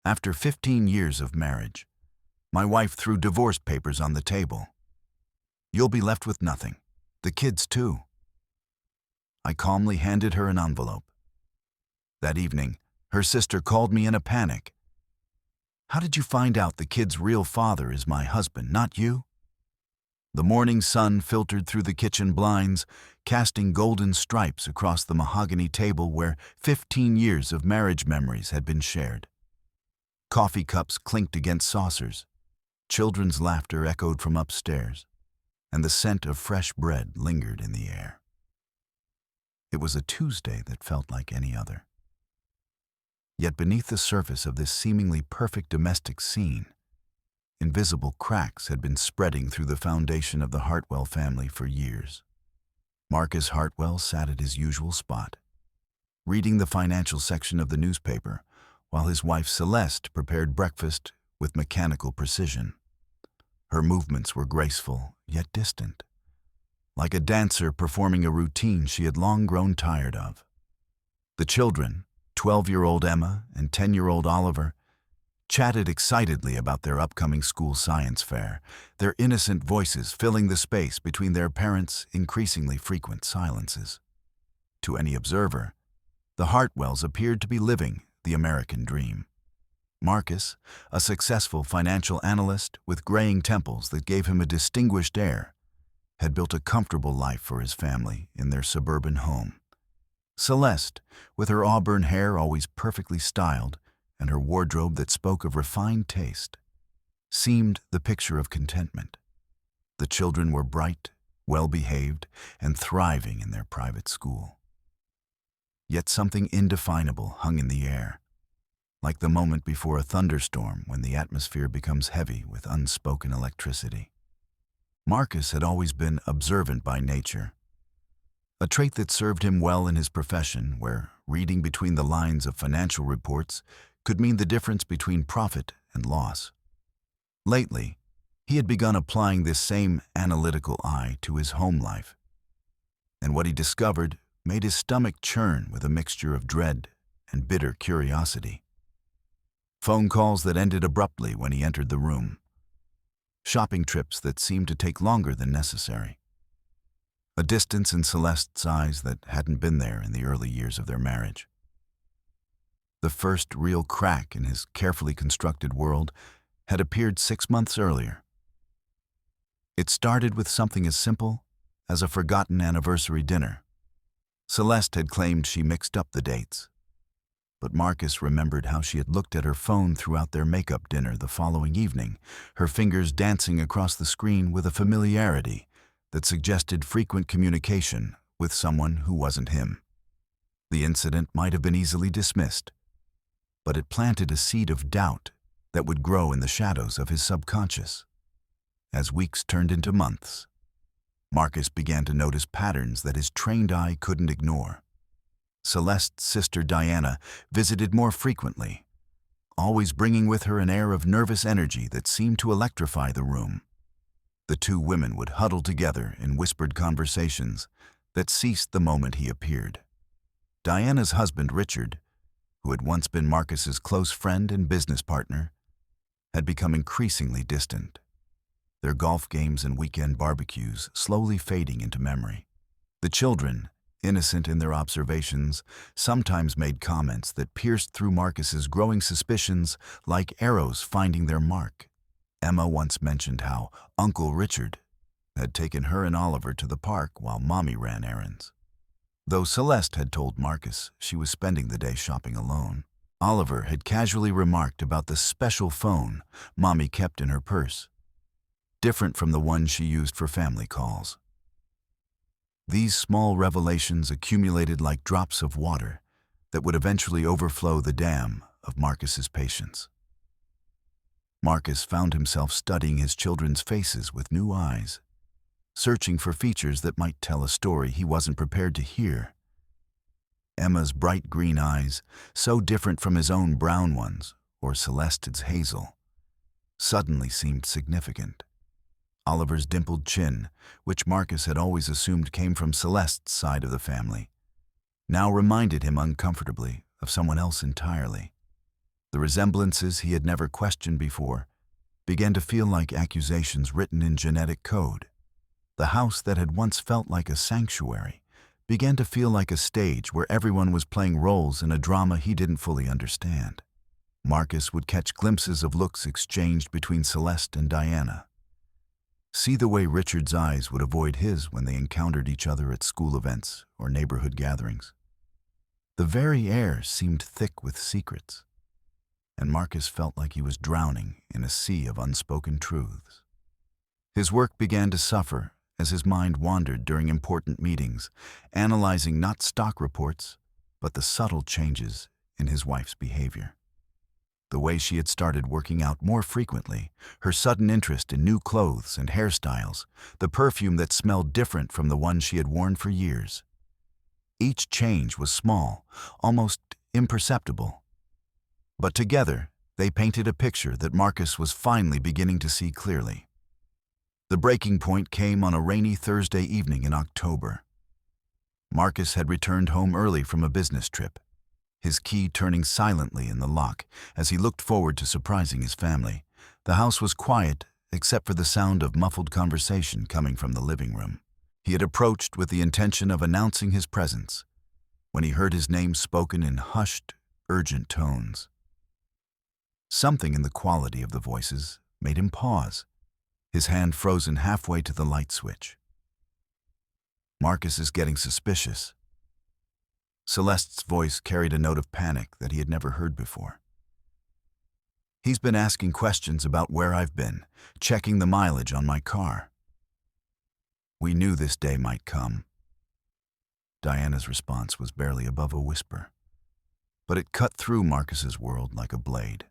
After 15 years of marriage, my wife threw divorce papers on the table. You'll be left with nothing. The kids too. I calmly handed her an envelope. That evening, her sister called me in a panic. How did you find out the kid's real father is my husband, not you? The morning sun filtered through the kitchen blinds, casting golden stripes across the mahogany table where 15 years of marriage memories had been shared. Coffee cups clinked against saucers, children's laughter echoed from upstairs, and the scent of fresh bread lingered in the air. It was a Tuesday that felt like any other. Yet beneath the surface of this seemingly perfect domestic scene, invisible cracks had been spreading through the foundation of the Hartwell family for years. Marcus Hartwell sat at his usual spot, reading the financial section of the newspaper, while his wife Celeste prepared breakfast with mechanical precision. Her movements were graceful, yet distant, like a dancer performing a routine she had long grown tired of. The children, 12-year-old Emma and 10-year-old Oliver, chatted excitedly about their upcoming school science fair, their innocent voices filling the space between their parents' increasingly frequent silences. To any observer, the Hartwells appeared to be living the American dream. Marcus, a successful financial analyst with graying temples that gave him a distinguished air, had built a comfortable life for his family in their suburban home. Celeste, with her auburn hair always perfectly styled and her wardrobe that spoke of refined taste, seemed the picture of contentment. The children were bright, well-behaved, and thriving in their private school. Yet something indefinable hung in the air, like the moment before a thunderstorm when the atmosphere becomes heavy with unspoken electricity. Marcus had always been observant by nature, a trait that served him well in his profession, where reading between the lines of financial reports could mean the difference between profit and loss. Lately, he had begun applying this same analytical eye to his home life, and what he discovered made his stomach churn with a mixture of dread and bitter curiosity. Phone calls that ended abruptly when he entered the room. Shopping trips that seemed to take longer than necessary. A distance in Celeste's eyes that hadn't been there in the early years of their marriage. The first real crack in his carefully constructed world had appeared 6 months earlier. It started with something as simple as a forgotten anniversary dinner. Celeste had claimed she mixed up the dates, but Marcus remembered how she had looked at her phone throughout their makeup dinner the following evening, her fingers dancing across the screen with a familiarity that suggested frequent communication with someone who wasn't him. The incident might have been easily dismissed, but it planted a seed of doubt that would grow in the shadows of his subconscious. As weeks turned into months, Marcus began to notice patterns that his trained eye couldn't ignore. Celeste's sister Diana visited more frequently, always bringing with her an air of nervous energy that seemed to electrify the room. The two women would huddle together in whispered conversations that ceased the moment he appeared. Diana's husband, Richard, who had once been Marcus's close friend and business partner, had become increasingly distant, their golf games and weekend barbecues slowly fading into memory. The children, innocent in their observations, sometimes made comments that pierced through Marcus's growing suspicions like arrows finding their mark. Emma once mentioned how Uncle Richard had taken her and Oliver to the park while Mommy ran errands. Though Celeste had told Marcus she was spending the day shopping alone, Oliver had casually remarked about the special phone Mommy kept in her purse, different from the one she used for family calls. These small revelations accumulated like drops of water that would eventually overflow the dam of Marcus's patience. Marcus found himself studying his children's faces with new eyes, searching for features that might tell a story he wasn't prepared to hear. Emma's bright green eyes, so different from his own brown ones, or Celeste's hazel, suddenly seemed significant. Oliver's dimpled chin, which Marcus had always assumed came from Celeste's side of the family, now reminded him uncomfortably of someone else entirely. The resemblances he had never questioned before began to feel like accusations written in genetic code. The house that had once felt like a sanctuary began to feel like a stage where everyone was playing roles in a drama he didn't fully understand. Marcus would catch glimpses of looks exchanged between Celeste and Diana. See the way Richard's eyes would avoid his when they encountered each other at school events or neighborhood gatherings. The very air seemed thick with secrets, and Marcus felt like he was drowning in a sea of unspoken truths. His work began to suffer as his mind wandered during important meetings, analyzing not stock reports, but the subtle changes in his wife's behavior. The way she had started working out more frequently, her sudden interest in new clothes and hairstyles, the perfume that smelled different from the one she had worn for years. Each change was small, almost imperceptible. But together, they painted a picture that Marcus was finally beginning to see clearly. The breaking point came on a rainy Thursday evening in October. Marcus had returned home early from a business trip, his key turning silently in the lock as he looked forward to surprising his family. The house was quiet, except for the sound of muffled conversation coming from the living room. He had approached with the intention of announcing his presence when he heard his name spoken in hushed, urgent tones. Something in the quality of the voices made him pause, his hand frozen halfway to the light switch. Marcus is getting suspicious. Celeste's voice carried a note of panic that he had never heard before. He's been asking questions about where I've been, checking the mileage on my car. We knew this day might come. Diana's response was barely above a whisper, but it cut through Marcus's world like a blade.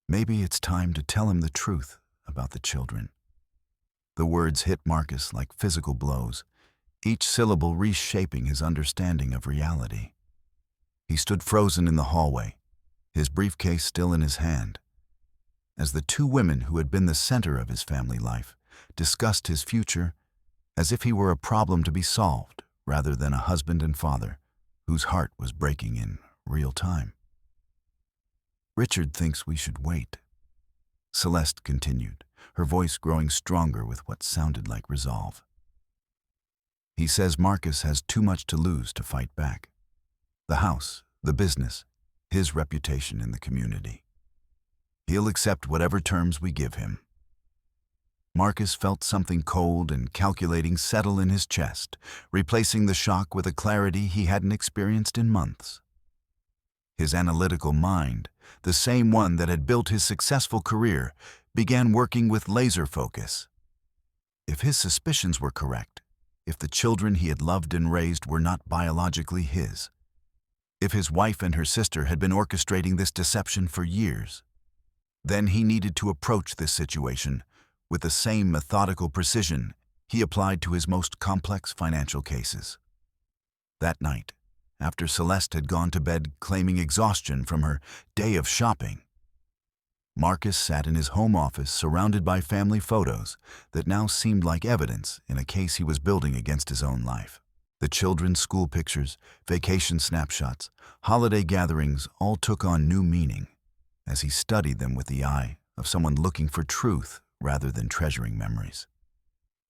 Maybe it's time to tell him the truth about the children. The words hit Marcus like physical blows, each syllable reshaping his understanding of reality. He stood frozen in the hallway, his briefcase still in his hand, as the two women who had been the center of his family life discussed his future as if he were a problem to be solved rather than a husband and father whose heart was breaking in real time. Richard thinks we should wait, Celeste continued, her voice growing stronger with what sounded like resolve. He says Marcus has too much to lose to fight back. The house, the business, his reputation in the community. He'll accept whatever terms we give him. Marcus felt something cold and calculating settle in his chest, replacing the shock with a clarity he hadn't experienced in months. His analytical mind, the same one that had built his successful career, began working with laser focus. If his suspicions were correct, if the children he had loved and raised were not biologically his, if his wife and her sister had been orchestrating this deception for years, then he needed to approach this situation with the same methodical precision he applied to his most complex financial cases. That night, after Celeste had gone to bed claiming exhaustion from her day of shopping, Marcus sat in his home office surrounded by family photos that now seemed like evidence in a case he was building against his own life. The children's school pictures, vacation snapshots, holiday gatherings all took on new meaning as he studied them with the eye of someone looking for truth rather than treasuring memories.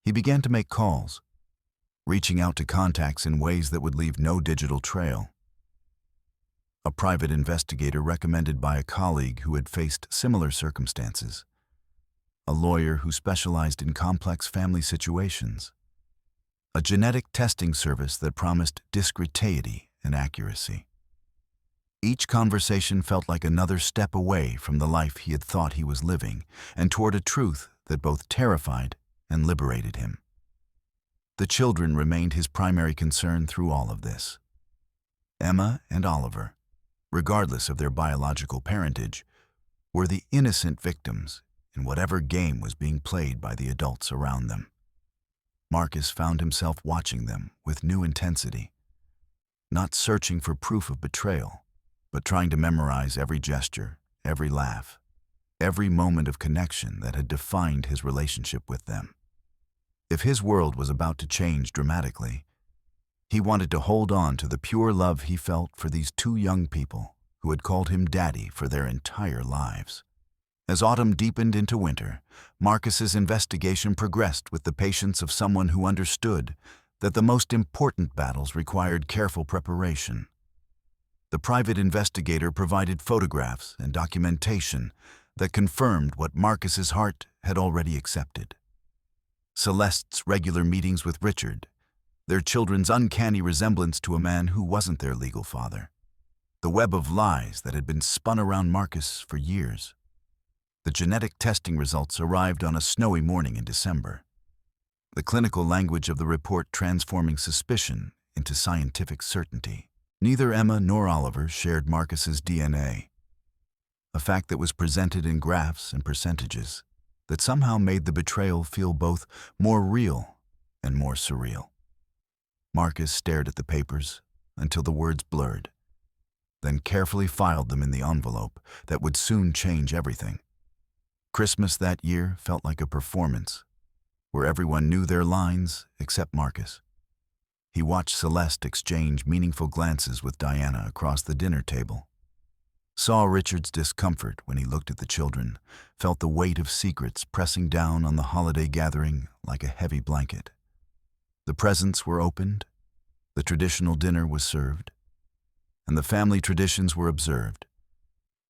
He began to make calls, reaching out to contacts in ways that would leave no digital trail. A private investigator recommended by a colleague who had faced similar circumstances, a lawyer who specialized in complex family situations, a genetic testing service that promised discreteity and accuracy. Each conversation felt like another step away from the life he had thought he was living and toward a truth that both terrified and liberated him. The children remained his primary concern through all of this. Emma and Oliver, regardless of their biological parentage, were the innocent victims in whatever game was being played by the adults around them. Marcus found himself watching them with new intensity, not searching for proof of betrayal, but trying to memorize every gesture, every laugh, every moment of connection that had defined his relationship with them. If his world was about to change dramatically, he wanted to hold on to the pure love he felt for these two young people who had called him Daddy for their entire lives. As autumn deepened into winter, Marcus's investigation progressed with the patience of someone who understood that the most important battles required careful preparation. The private investigator provided photographs and documentation that confirmed what Marcus's heart had already accepted. Celeste's regular meetings with Richard, their children's uncanny resemblance to a man who wasn't their legal father, the web of lies that had been spun around Marcus for years. The genetic testing results arrived on a snowy morning in December, the clinical language of the report transforming suspicion into scientific certainty. Neither Emma nor Oliver shared Marcus's DNA, a fact that was presented in graphs and percentages that somehow made the betrayal feel both more real and more surreal. Marcus stared at the papers until the words blurred, then carefully filed them in the envelope that would soon change everything. Christmas that year felt like a performance, where everyone knew their lines except Marcus. He watched Celeste exchange meaningful glances with Diana across the dinner table, saw Richard's discomfort when he looked at the children, felt the weight of secrets pressing down on the holiday gathering like a heavy blanket. The presents were opened, the traditional dinner was served, and the family traditions were observed.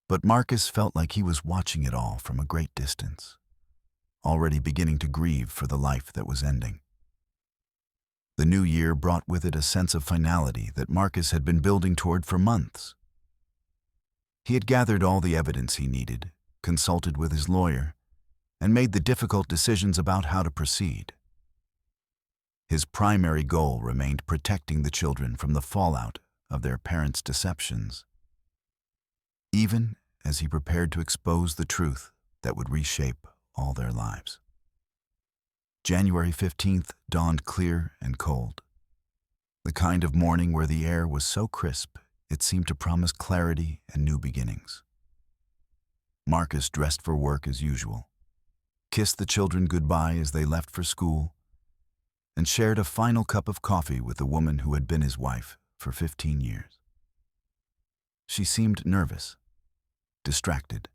But Marcus felt like he was watching it all from a great distance, already beginning to grieve for the life that was ending. The new year brought with it a sense of finality that Marcus had been building toward for months. He had gathered all the evidence he needed, consulted with his lawyer, and made the difficult decisions about how to proceed. His primary goal remained protecting the children from the fallout of their parents' deceptions, even as he prepared to expose the truth that would reshape all their lives. January 15th dawned clear and cold, the kind of morning where the air was so crisp it seemed to promise clarity and new beginnings. Marcus dressed for work as usual, kissed the children goodbye as they left for school, and shared a final cup of coffee with the woman who had been his wife for 15 years. She seemed nervous, distracted,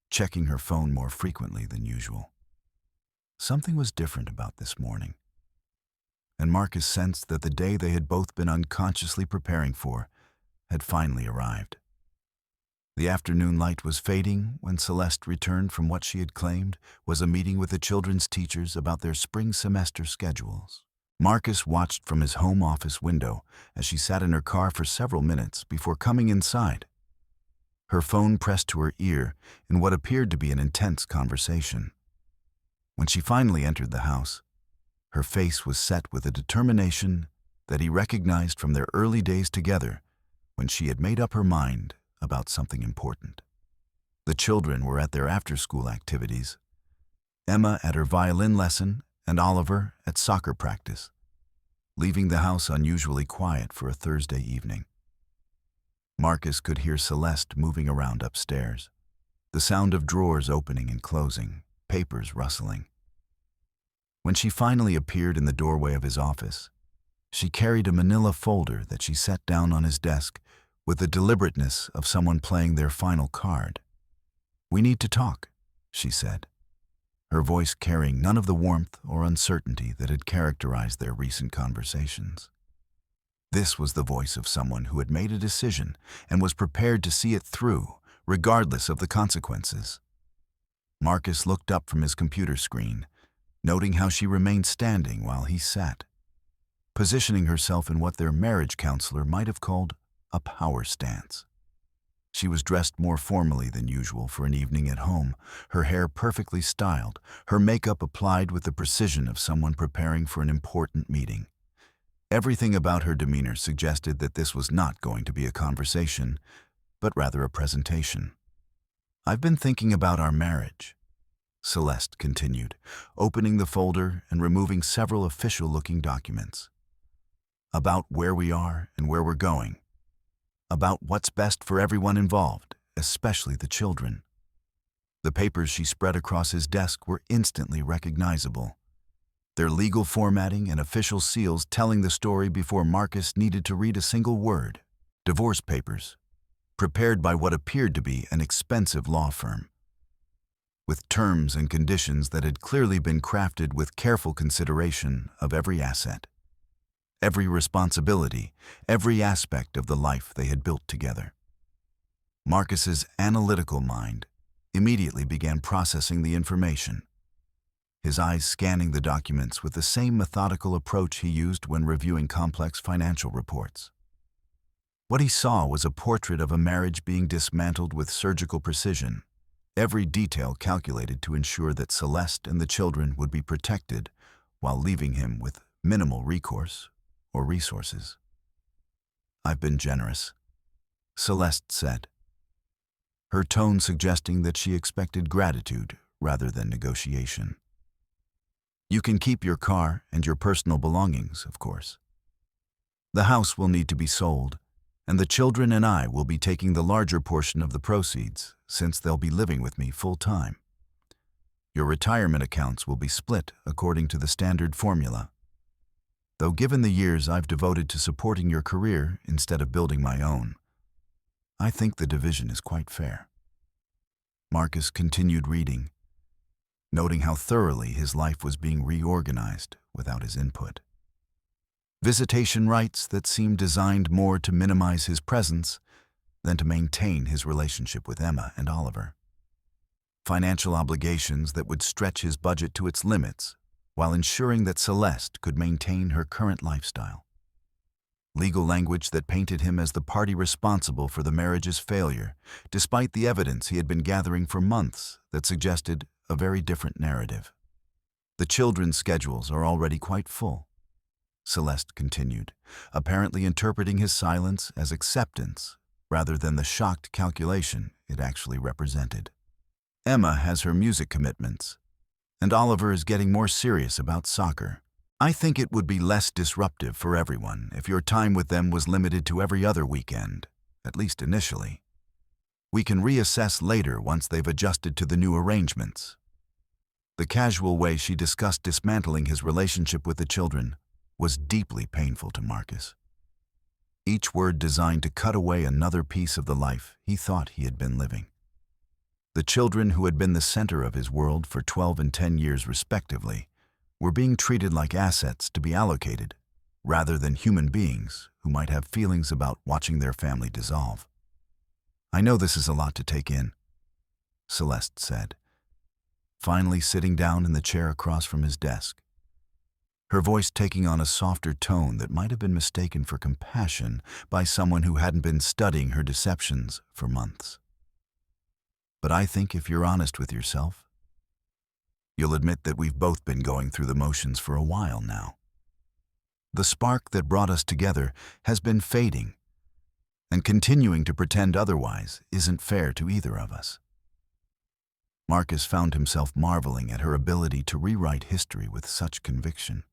checking her phone more frequently than usual. Something was different about this morning, and Marcus sensed that the day they had both been unconsciously preparing for had finally arrived. The afternoon light was fading when Celeste returned from what she had claimed was a meeting with the children's teachers about their spring semester schedules. Marcus watched from his home office window as she sat in her car for several minutes before coming inside, her phone pressed to her ear in what appeared to be an intense conversation. When she finally entered the house, her face was set with a determination that he recognized from their early days together when she had made up her mind about something important. The children were at their after-school activities, Emma at her violin lesson and Oliver at soccer practice, leaving the house unusually quiet for a Thursday evening. Marcus could hear Celeste moving around upstairs, the sound of drawers opening and closing, papers rustling. When she finally appeared in the doorway of his office, she carried a manila folder that she set down on his desk with the deliberateness of someone playing their final card. "We need to talk," she said, her voice carrying none of the warmth or uncertainty that had characterized their recent conversations. This was the voice of someone who had made a decision and was prepared to see it through, regardless of the consequences. Marcus looked up from his computer screen, noting how she remained standing while he sat, positioning herself in what their marriage counselor might have called a power stance. She was dressed more formally than usual for an evening at home, her hair perfectly styled, her makeup applied with the precision of someone preparing for an important meeting. Everything about her demeanor suggested that this was not going to be a conversation, but rather a presentation. "I've been thinking about our marriage," Celeste continued, opening the folder and removing several official-looking documents. "About where we are and where we're going. About what's best for everyone involved, especially the children." The papers she spread across his desk were instantly recognizable, their legal formatting and official seals telling the story before Marcus needed to read a single word. Divorce papers, prepared by what appeared to be an expensive law firm, with terms and conditions that had clearly been crafted with careful consideration of every asset, every responsibility, every aspect of the life they had built together. Marcus's analytical mind immediately began processing the information, his eyes scanning the documents with the same methodical approach he used when reviewing complex financial reports. What he saw was a portrait of a marriage being dismantled with surgical precision, every detail calculated to ensure that Celeste and the children would be protected while leaving him with minimal recourse or resources. "I've been generous," Celeste said, her tone suggesting that she expected gratitude rather than negotiation. "You can keep your car and your personal belongings, of course. The house will need to be sold, and the children and I will be taking the larger portion of the proceeds since they'll be living with me full-time. Your retirement accounts will be split according to the standard formula. Though given the years I've devoted to supporting your career instead of building my own, I think the division is quite fair." Marcus continued reading, noting how thoroughly his life was being reorganized without his input. Visitation rights that seemed designed more to minimize his presence than to maintain his relationship with Emma and Oliver. Financial obligations that would stretch his budget to its limits while ensuring that Celeste could maintain her current lifestyle. Legal language that painted him as the party responsible for the marriage's failure, despite the evidence he had been gathering for months that suggested a very different narrative. "The children's schedules are already quite full," Celeste continued, apparently interpreting his silence as acceptance rather than the shocked calculation it actually represented. "Emma has her music commitments, and Oliver is getting more serious about soccer. I think it would be less disruptive for everyone if your time with them was limited to every other weekend, at least initially. We can reassess later once they've adjusted to the new arrangements." The casual way she discussed dismantling his relationship with the children was deeply painful to Marcus. Each word designed to cut away another piece of the life he thought he had been living. The children, who had been the center of his world for 12 and 10 years respectively, were being treated like assets to be allocated, rather than human beings who might have feelings about watching their family dissolve. "I know this is a lot to take in," Celeste said, finally sitting down in the chair across from his desk, her voice taking on a softer tone that might have been mistaken for compassion by someone who hadn't been studying her deceptions for months. "But I think if you're honest with yourself, you'll admit that we've both been going through the motions for a while now. The spark that brought us together has been fading, and continuing to pretend otherwise isn't fair to either of us." Marcus found himself marveling at her ability to rewrite history with such conviction.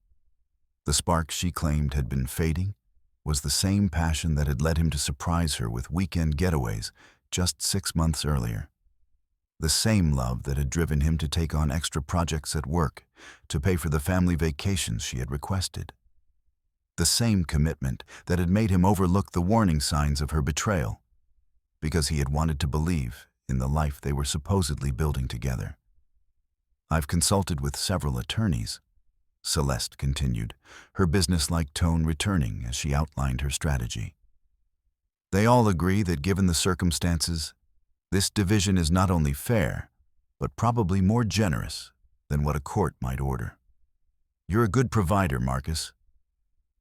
The spark she claimed had been fading was the same passion that had led him to surprise her with weekend getaways just 6 months earlier. The same love that had driven him to take on extra projects at work to pay for the family vacations she had requested. The same commitment that had made him overlook the warning signs of her betrayal, because he had wanted to believe in the life they were supposedly building together. "I've consulted with several attorneys," Celeste continued, her businesslike tone returning as she outlined her strategy. "They all agree that given the circumstances, this division is not only fair, but probably more generous than what a court might order. You're a good provider, Marcus,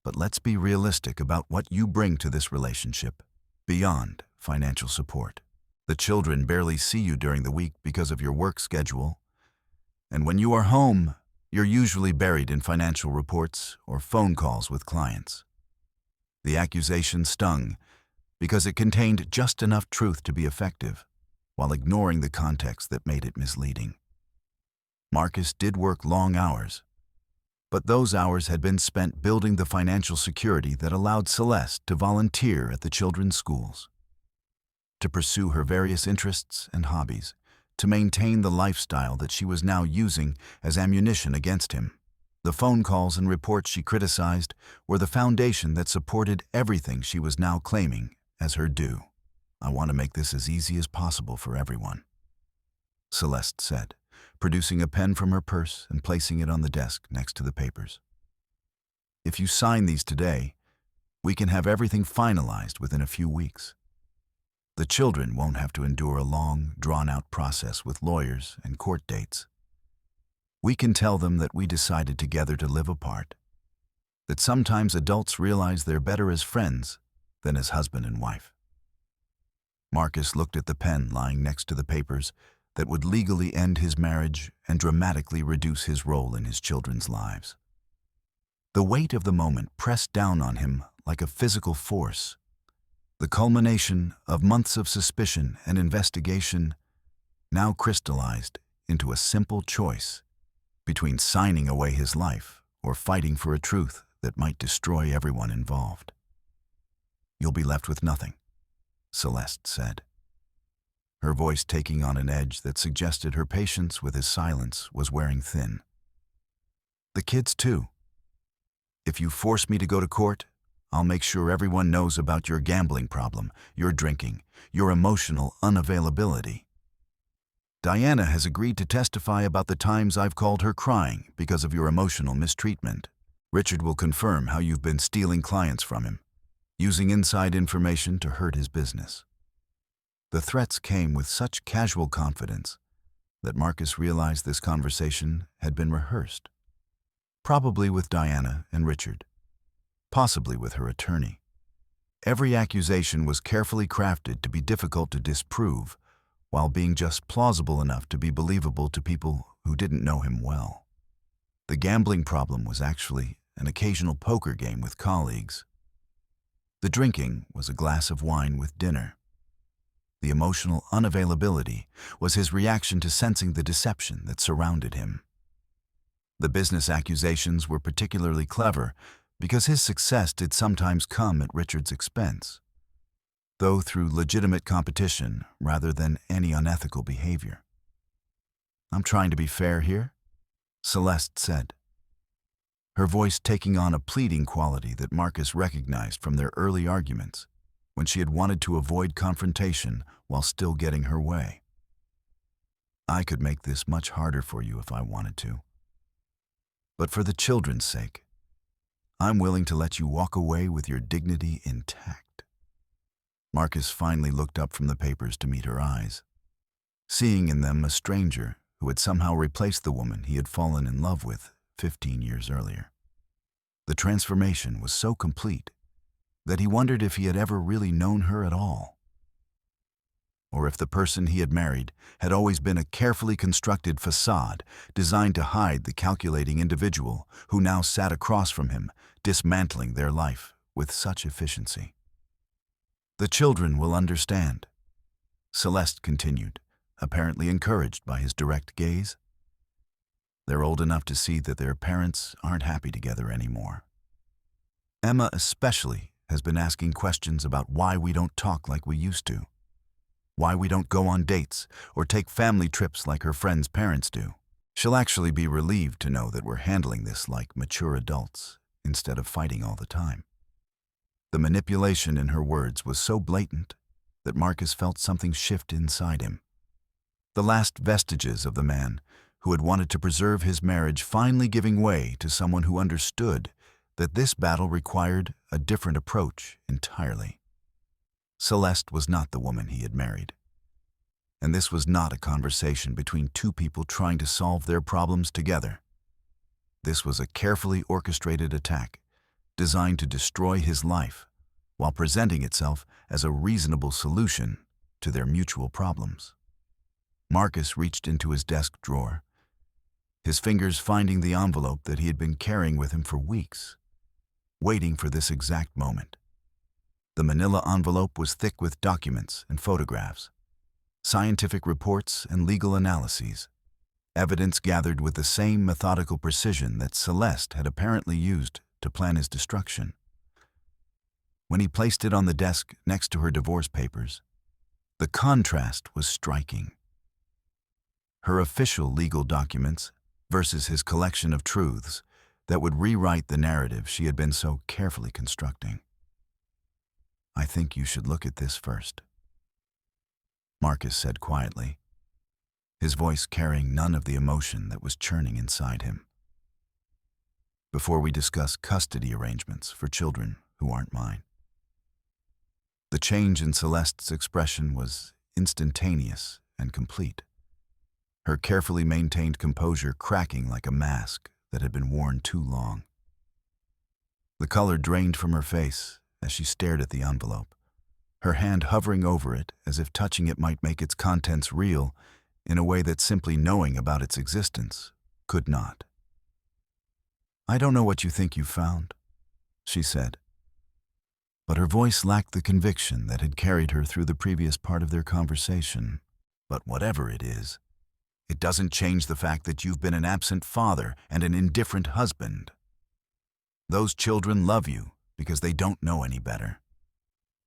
but let's be realistic about what you bring to this relationship beyond financial support. The children barely see you during the week because of your work schedule, and when you are home, you're usually buried in financial reports or phone calls with clients." The accusation stung because it contained just enough truth to be effective, while ignoring the context that made it misleading. Marcus did work long hours, but those hours had been spent building the financial security that allowed Celeste to volunteer at the children's schools, to pursue her various interests and hobbies, to maintain the lifestyle that she was now using as ammunition against him. The phone calls and reports she criticized were the foundation that supported everything she was now claiming as her due. I want to make this as easy as possible for everyone, Celeste said, producing a pen from her purse and placing it on the desk next to the papers. If you sign these today, we can have everything finalized within a few weeks. The children won't have to endure a long, drawn-out process with lawyers and court dates. We can tell them that we decided together to live apart, that sometimes adults realize they're better as friends than as husband and wife. Marcus looked at the pen lying next to the papers that would legally end his marriage and dramatically reduce his role in his children's lives. The weight of the moment pressed down on him like a physical force. The culmination of months of suspicion and investigation now crystallized into a simple choice between signing away his life or fighting for a truth that might destroy everyone involved. You'll be left with nothing, Celeste said, her voice taking on an edge that suggested her patience with his silence was wearing thin. The kids, too. If you force me to go to court, I'll make sure everyone knows about your gambling problem, your drinking, your emotional unavailability. Diana has agreed to testify about the times I've called her crying because of your emotional mistreatment. Richard will confirm how you've been stealing clients from him, using inside information to hurt his business. The threats came with such casual confidence that Marcus realized this conversation had been rehearsed, probably with Diana and Richard, possibly with her attorney. Every accusation was carefully crafted to be difficult to disprove, while being just plausible enough to be believable to people who didn't know him well. The gambling problem was actually an occasional poker game with colleagues. The drinking was a glass of wine with dinner. The emotional unavailability was his reaction to sensing the deception that surrounded him. The business accusations were particularly clever because his success did sometimes come at Richard's expense, though through legitimate competition rather than any unethical behavior. I'm trying to be fair here, Celeste said, her voice taking on a pleading quality that Marcus recognized from their early arguments when she had wanted to avoid confrontation while still getting her way. I could make this much harder for you if I wanted to. But for the children's sake, I'm willing to let you walk away with your dignity intact. Marcus finally looked up from the papers to meet her eyes, seeing in them a stranger who had somehow replaced the woman he had fallen in love with 15 years earlier. The transformation was so complete that he wondered if he had ever really known her at all, or if the person he had married had always been a carefully constructed facade designed to hide the calculating individual who now sat across from him, dismantling their life with such efficiency. The children will understand, Celeste continued, apparently encouraged by his direct gaze. They're old enough to see that their parents aren't happy together anymore. Emma especially has been asking questions about why we don't talk like we used to, why we don't go on dates or take family trips like her friends' parents do. She'll actually be relieved to know that we're handling this like mature adults instead of fighting all the time. The manipulation in her words was so blatant that Marcus felt something shift inside him. The last vestiges of the man who had wanted to preserve his marriage finally giving way to someone who understood that this battle required a different approach entirely. Celeste was not the woman he had married, and this was not a conversation between two people trying to solve their problems together. This was a carefully orchestrated attack designed to destroy his life while presenting itself as a reasonable solution to their mutual problems. Marcus reached into his desk drawer, his fingers finding the envelope that he had been carrying with him for weeks, waiting for this exact moment. The manila envelope was thick with documents and photographs, scientific reports and legal analyses, evidence gathered with the same methodical precision that Celeste had apparently used to plan his destruction. When he placed it on the desk next to her divorce papers, the contrast was striking. Her official legal documents versus his collection of truths that would rewrite the narrative she had been so carefully constructing. I think you should look at this first, Marcus said quietly, his voice carrying none of the emotion that was churning inside him. "Before we discuss custody arrangements for children who aren't mine." The change in Celeste's expression was instantaneous and complete, her carefully maintained composure cracking like a mask that had been worn too long. The color drained from her face as she stared at the envelope, her hand hovering over it as if touching it might make its contents real in a way that simply knowing about its existence could not. "I don't know what you think you've found," she said. But her voice lacked the conviction that had carried her through the previous part of their conversation. "But whatever it is, it doesn't change the fact that you've been an absent father and an indifferent husband. Those children love you because they don't know any better,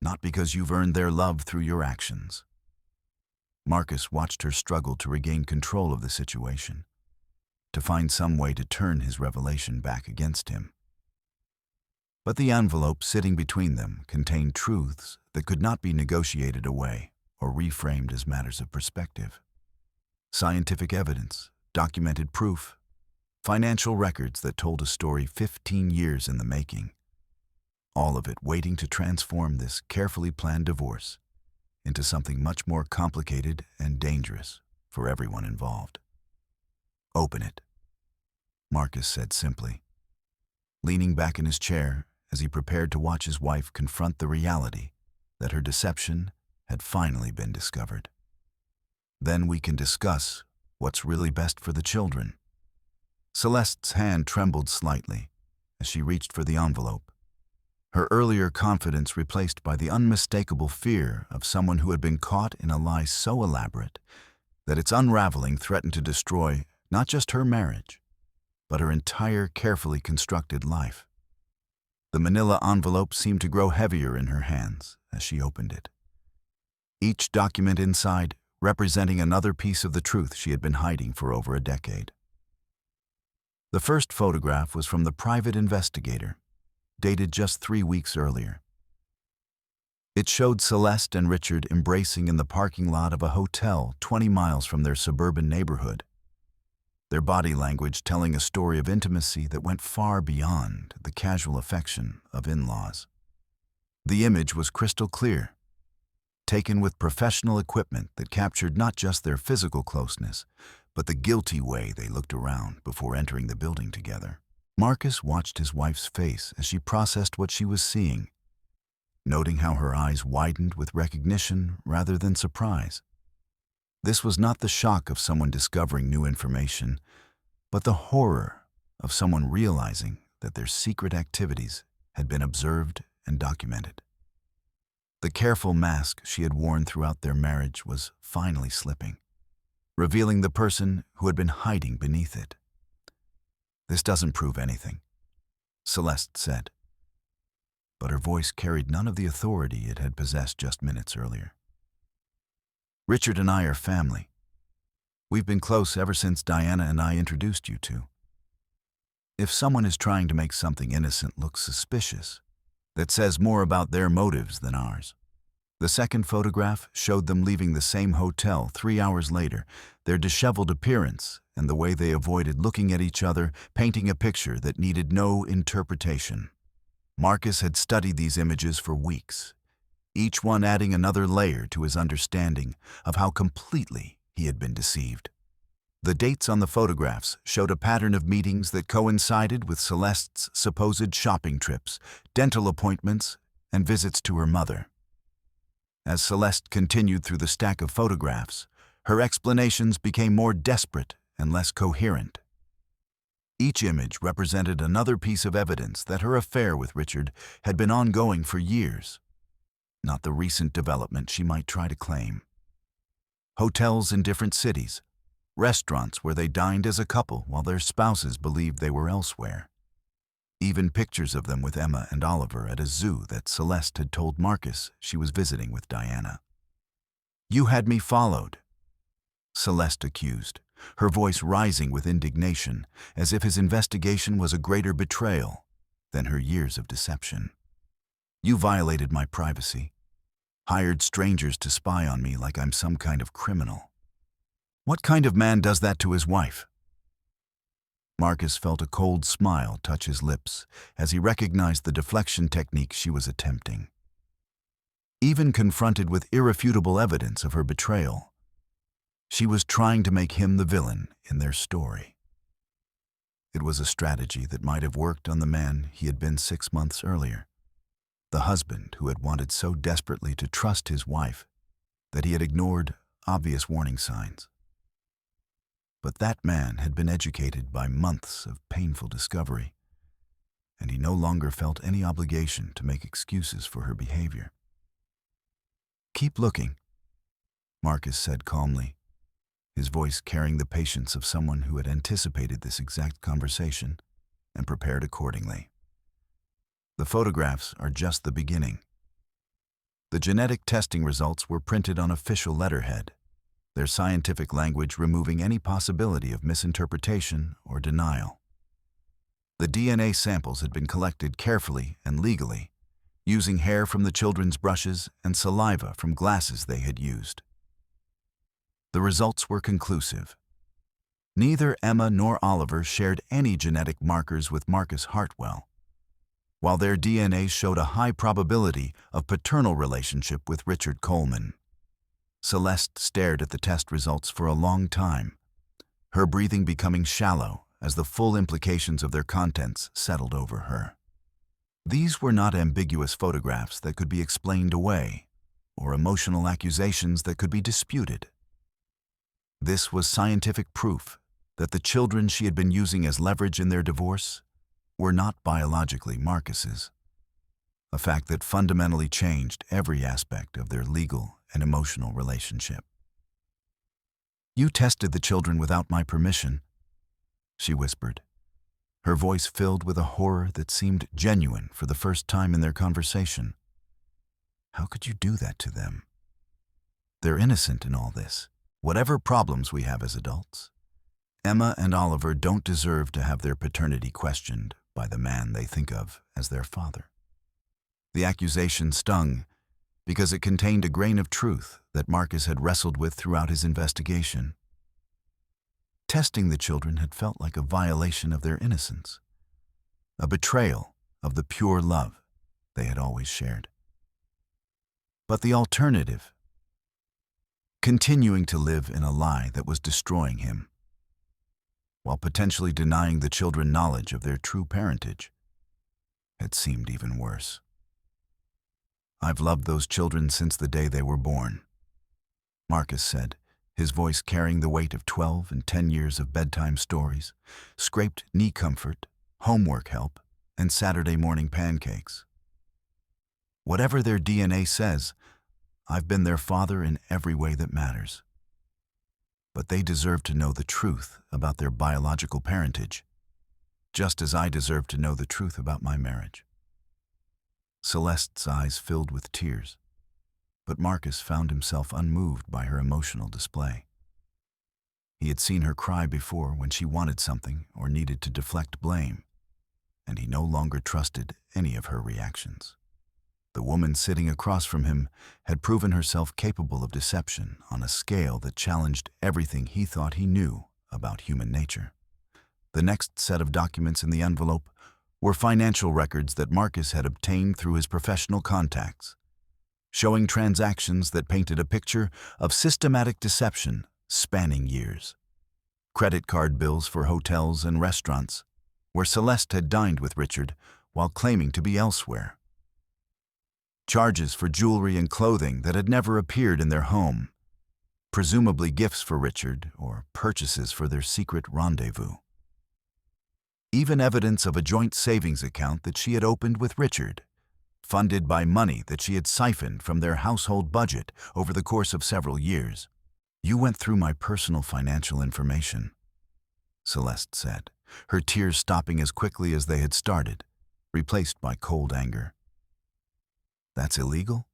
not because you've earned their love through your actions." Marcus watched her struggle to regain control of the situation, to find some way to turn his revelation back against him. But the envelope sitting between them contained truths that could not be negotiated away or reframed as matters of perspective. Scientific evidence, documented proof, financial records that told a story 15 years in the making. All of it waiting to transform this carefully planned divorce into something much more complicated and dangerous for everyone involved. "Open it," Marcus said simply, leaning back in his chair as he prepared to watch his wife confront the reality that her deception had finally been discovered. "Then we can discuss what's really best for the children." Celeste's hand trembled slightly as she reached for the envelope, her earlier confidence replaced by the unmistakable fear of someone who had been caught in a lie so elaborate that its unraveling threatened to destroy not just her marriage, but her entire carefully constructed life. The manila envelope seemed to grow heavier in her hands as she opened it, each document inside representing another piece of the truth she had been hiding for over a decade. The first photograph was from the private investigator, dated just 3 weeks earlier. It showed Celeste and Richard embracing in the parking lot of a hotel 20 miles from their suburban neighborhood, their body language telling a story of intimacy that went far beyond the casual affection of in-laws. The image was crystal clear, taken with professional equipment that captured not just their physical closeness, but the guilty way they looked around before entering the building together. Marcus watched his wife's face as she processed what she was seeing, noting how her eyes widened with recognition rather than surprise. This was not the shock of someone discovering new information, but the horror of someone realizing that their secret activities had been observed and documented. The careful mask she had worn throughout their marriage was finally slipping, revealing the person who had been hiding beneath it. "This doesn't prove anything," Celeste said, but her voice carried none of the authority it had possessed just minutes earlier. "Richard and I are family. We've been close ever since Diana and I introduced you two. If someone is trying to make something innocent look suspicious, that says more about their motives than ours." The second photograph showed them leaving the same hotel 3 hours later, their disheveled appearance and the way they avoided looking at each other, painting a picture that needed no interpretation. Marcus had studied these images for weeks, each one adding another layer to his understanding of how completely he had been deceived. The dates on the photographs showed a pattern of meetings that coincided with Celeste's supposed shopping trips, dental appointments, and visits to her mother. As Celeste continued through the stack of photographs, her explanations became more desperate and less coherent. Each image represented another piece of evidence that her affair with Richard had been ongoing for years, not the recent development she might try to claim. Hotels in different cities, restaurants where they dined as a couple while their spouses believed they were elsewhere. Even pictures of them with Emma and Oliver at a zoo that Celeste had told Marcus she was visiting with Diana. "You had me followed," Celeste accused, her voice rising with indignation, as if his investigation was a greater betrayal than her years of deception. "You violated my privacy, Hired strangers to spy on me like I'm some kind of criminal. What kind of man does that to his wife? Marcus felt a cold smile touch his lips as he recognized the deflection technique she was attempting. Even confronted with irrefutable evidence of her betrayal, she was trying to make him the villain in their story. It was a strategy that might have worked on the man he had been 6 months earlier, the husband who had wanted so desperately to trust his wife that he had ignored obvious warning signs. But that man had been educated by months of painful discovery, and he no longer felt any obligation to make excuses for her behavior. "Keep looking," Marcus said calmly, his voice carrying the patience of someone who had anticipated this exact conversation and prepared accordingly. "The photographs are just the beginning." The genetic testing results were printed on official letterhead, their scientific language removing any possibility of misinterpretation or denial. The DNA samples had been collected carefully and legally, using hair from the children's brushes and saliva from glasses they had used. The results were conclusive. Neither Emma nor Oliver shared any genetic markers with Marcus Hartwell, while their DNA showed a high probability of paternal relationship with Richard Coleman. Celeste stared at the test results for a long time, her breathing becoming shallow as the full implications of their contents settled over her. These were not ambiguous photographs that could be explained away, or emotional accusations that could be disputed. This was scientific proof that the children she had been using as leverage in their divorce were not biologically Marcus's, a fact that fundamentally changed every aspect of their legal and emotional relationship. "You tested the children without my permission," she whispered, her voice filled with a horror that seemed genuine for the first time in their conversation. "How could you do that to them? They're innocent in all this, whatever problems we have as adults. Emma and Oliver don't deserve to have their paternity questioned by the man they think of as their father." The accusation stung because it contained a grain of truth that Marcus had wrestled with throughout his investigation. Testing the children had felt like a violation of their innocence, a betrayal of the pure love they had always shared. But the alternative, continuing to live in a lie that was destroying him, while potentially denying the children knowledge of their true parentage, had seemed even worse. "I've loved those children since the day they were born," Marcus said, his voice carrying the weight of 12 and 10 years of bedtime stories, scraped knee comfort, homework help, and Saturday morning pancakes. "Whatever their DNA says, I've been their father in every way that matters. But they deserve to know the truth about their biological parentage, just as I deserve to know the truth about my marriage." Celeste's eyes filled with tears, but Marcus found himself unmoved by her emotional display. He had seen her cry before when she wanted something or needed to deflect blame, and he no longer trusted any of her reactions. The woman sitting across from him had proven herself capable of deception on a scale that challenged everything he thought he knew about human nature. The next set of documents in the envelope were financial records that Marcus had obtained through his professional contacts, showing transactions that painted a picture of systematic deception spanning years. Credit card bills for hotels and restaurants, where Celeste had dined with Richard while claiming to be elsewhere. Charges for jewelry and clothing that had never appeared in their home, presumably gifts for Richard or purchases for their secret rendezvous. Even evidence of a joint savings account that she had opened with Richard, funded by money that she had siphoned from their household budget over the course of several years. "You went through my personal financial information," Celeste said, her tears stopping as quickly as they had started, replaced by cold anger. "That's illegal?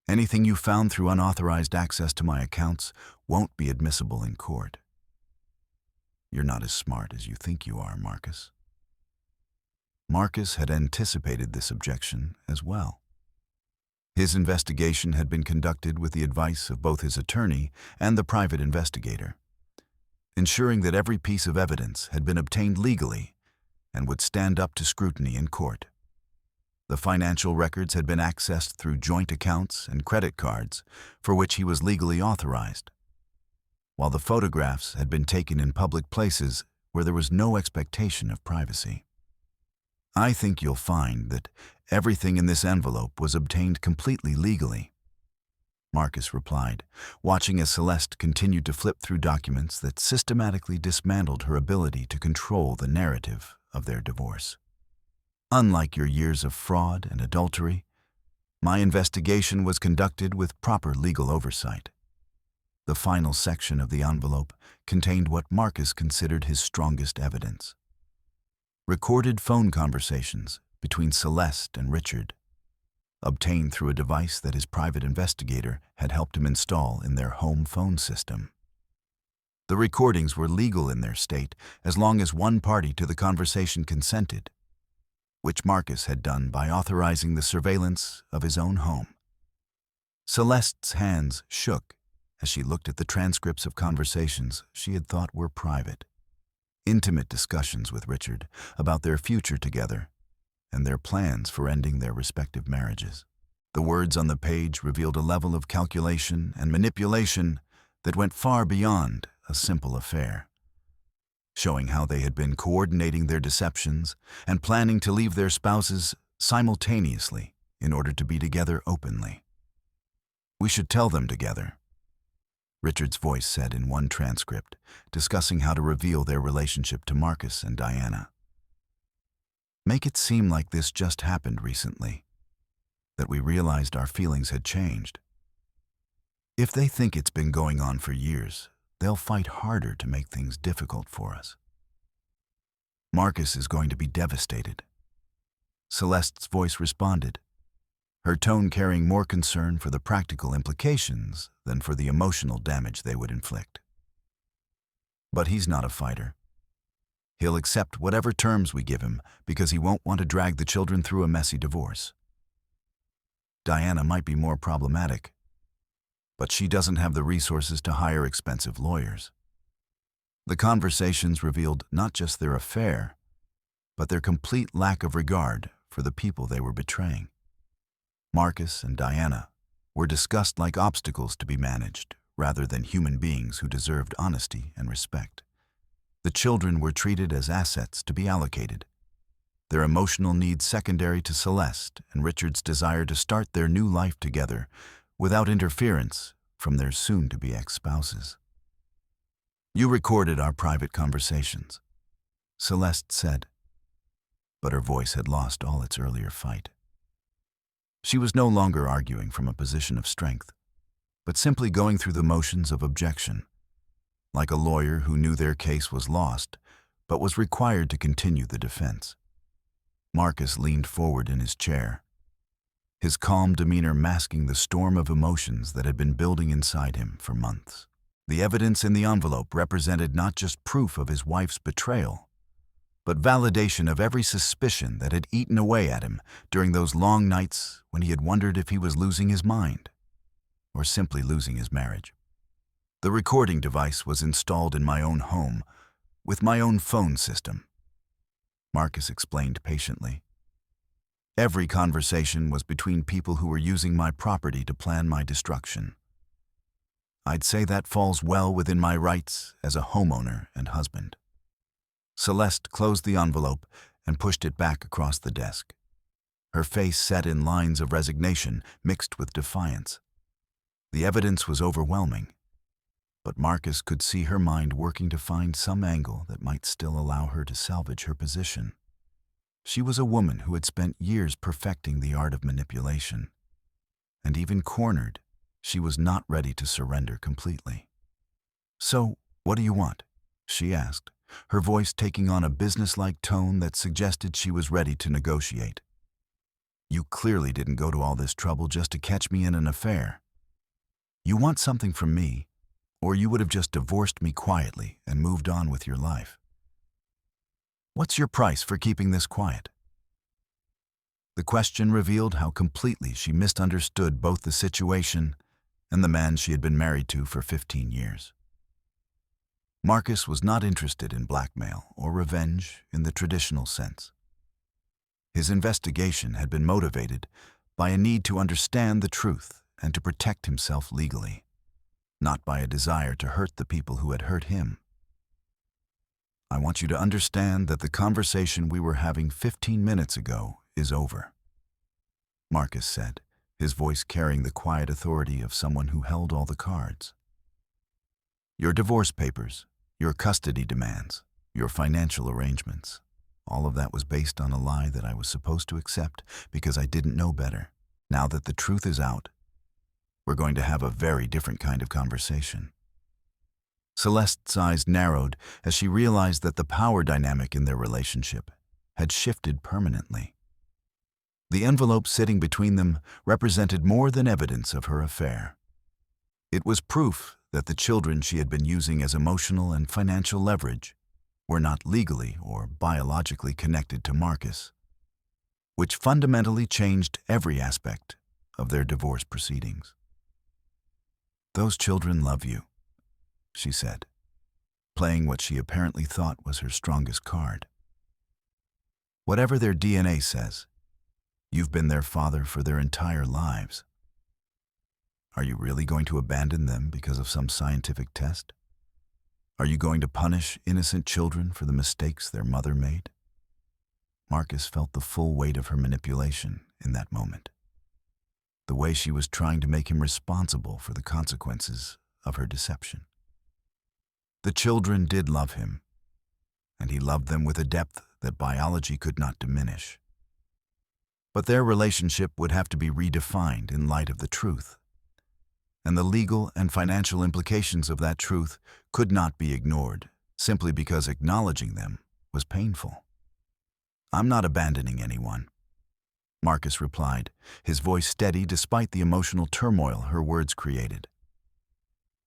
Anything you found through unauthorized access to my accounts won't be admissible in court. You're not as smart as you think you are, Marcus." Marcus had anticipated this objection as well. His investigation had been conducted with the advice of both his attorney and the private investigator, ensuring that every piece of evidence had been obtained legally and would stand up to scrutiny in court. The financial records had been accessed through joint accounts and credit cards for which he was legally authorized, while the photographs had been taken in public places where there was no expectation of privacy. I think you'll find that everything in this envelope was obtained completely legally, Marcus replied, watching as Celeste continued to flip through documents that systematically dismantled her ability to control the narrative of their divorce. Unlike your years of fraud and adultery, my investigation was conducted with proper legal oversight. The final section of the envelope contained what Marcus considered his strongest evidence: recorded phone conversations between Celeste and Richard, obtained through a device that his private investigator had helped him install in their home phone system. The recordings were legal in their state as long as one party to the conversation consented, which Marcus had done by authorizing the surveillance of his own home. Celeste's hands shook as she looked at the transcripts of conversations she had thought were private. Intimate discussions with Richard about their future together and their plans for ending their respective marriages. The words on the page revealed a level of calculation and manipulation that went far beyond a simple affair, showing how they had been coordinating their deceptions and planning to leave their spouses simultaneously in order to be together openly. "We should tell them together," Richard's voice said in one transcript, discussing how to reveal their relationship to Marcus and Diana. "Make it seem like this just happened recently, that we realized our feelings had changed. If they think it's been going on for years, they'll fight harder to make things difficult for us. Marcus is going to be devastated." Celeste's voice responded, her tone carrying more concern for the practical implications than for the emotional damage they would inflict. "But he's not a fighter. He'll accept whatever terms we give him because he won't want to drag the children through a messy divorce. Diana might be more problematic, but she doesn't have the resources to hire expensive lawyers." The conversations revealed not just their affair, but their complete lack of regard for the people they were betraying. Marcus and Diana were discussed like obstacles to be managed rather than human beings who deserved honesty and respect. The children were treated as assets to be allocated, their emotional needs secondary to Celeste and Richard's desire to start their new life together without interference from their soon-to-be ex-spouses. "You recorded our private conversations," Celeste said, but her voice had lost all its earlier fight. She was no longer arguing from a position of strength, but simply going through the motions of objection, like a lawyer who knew their case was lost, but was required to continue the defense. Marcus leaned forward in his chair, his calm demeanor masking the storm of emotions that had been building inside him for months. The evidence in the envelope represented not just proof of his wife's betrayal, but validation of every suspicion that had eaten away at him during those long nights when he had wondered if he was losing his mind or simply losing his marriage. The recording device was installed in my own home with my own phone system, Marcus explained patiently. Every conversation was between people who were using my property to plan my destruction. I'd say that falls well within my rights as a homeowner and husband. Celeste closed the envelope and pushed it back across the desk, her face set in lines of resignation mixed with defiance. The evidence was overwhelming, but Marcus could see her mind working to find some angle that might still allow her to salvage her position. She was a woman who had spent years perfecting the art of manipulation, and even cornered, she was not ready to surrender completely. "So, what do you want?" she asked, her voice taking on a businesslike tone that suggested she was ready to negotiate. "You clearly didn't go to all this trouble just to catch me in an affair. You want something from me, or you would have just divorced me quietly and moved on with your life. What's your price for keeping this quiet?" The question revealed how completely she misunderstood both the situation and the man she had been married to for 15 years. Marcus was not interested in blackmail or revenge in the traditional sense. His investigation had been motivated by a need to understand the truth and to protect himself legally, not by a desire to hurt the people who had hurt him. "I want you to understand that the conversation we were having 15 minutes ago is over," Marcus said, his voice carrying the quiet authority of someone who held all the cards. "Your divorce papers, your custody demands, your financial arrangements, all of that was based on a lie that I was supposed to accept because I didn't know better. Now that the truth is out, we're going to have a very different kind of conversation." Celeste's eyes narrowed as she realized that the power dynamic in their relationship had shifted permanently. The envelope sitting between them represented more than evidence of her affair. It was proof that the children she had been using as emotional and financial leverage were not legally or biologically connected to Marcus, which fundamentally changed every aspect of their divorce proceedings. "Those children love you," she said, playing what she apparently thought was her strongest card. "Whatever their DNA says, you've been their father for their entire lives. Are you really going to abandon them because of some scientific test? Are you going to punish innocent children for the mistakes their mother made?" Marcus felt the full weight of her manipulation in that moment, the way she was trying to make him responsible for the consequences of her deception. The children did love him, and he loved them with a depth that biology could not diminish. But their relationship would have to be redefined in light of the truth, and the legal and financial implications of that truth could not be ignored simply because acknowledging them was painful. "I'm not abandoning anyone," Marcus replied, his voice steady despite the emotional turmoil her words created.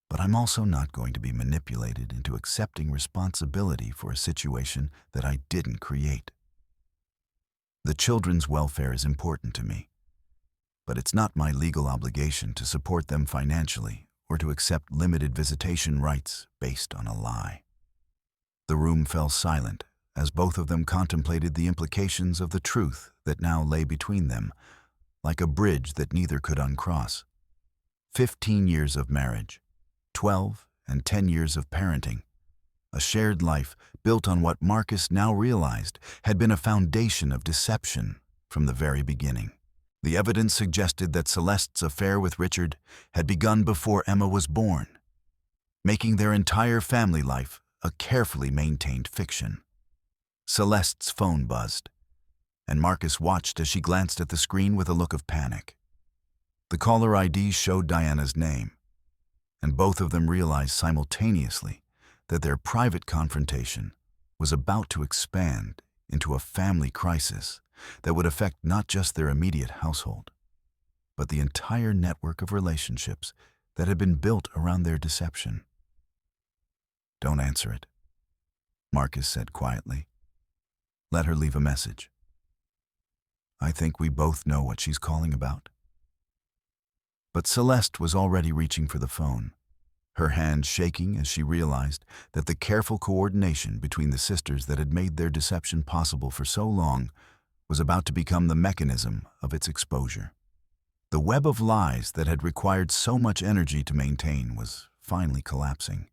"But I'm also not going to be manipulated into accepting responsibility for a situation that I didn't create. The children's welfare is important to me, but it's not my legal obligation to support them financially or to accept limited visitation rights based on a lie." The room fell silent as both of them contemplated the implications of the truth that now lay between them, like a bridge that neither could uncross. 15 years of marriage, 12 and 10 years of parenting, a shared life built on what Marcus now realized had been a foundation of deception from the very beginning. The evidence suggested that Celeste's affair with Richard had begun before Emma was born, making their entire family life a carefully maintained fiction. Celeste's phone buzzed, and Marcus watched as she glanced at the screen with a look of panic. The caller ID showed Diana's name, and both of them realized simultaneously that their private confrontation was about to expand into a family crisis that would affect not just their immediate household, but the entire network of relationships that had been built around their deception. "Don't answer it," Marcus said quietly. "Let her leave a message. I think we both know what she's calling about." But Celeste was already reaching for the phone, her hand shaking as she realized that the careful coordination between the sisters that had made their deception possible for so long was about to become the mechanism of its exposure. The web of lies that had required so much energy to maintain was finally collapsing,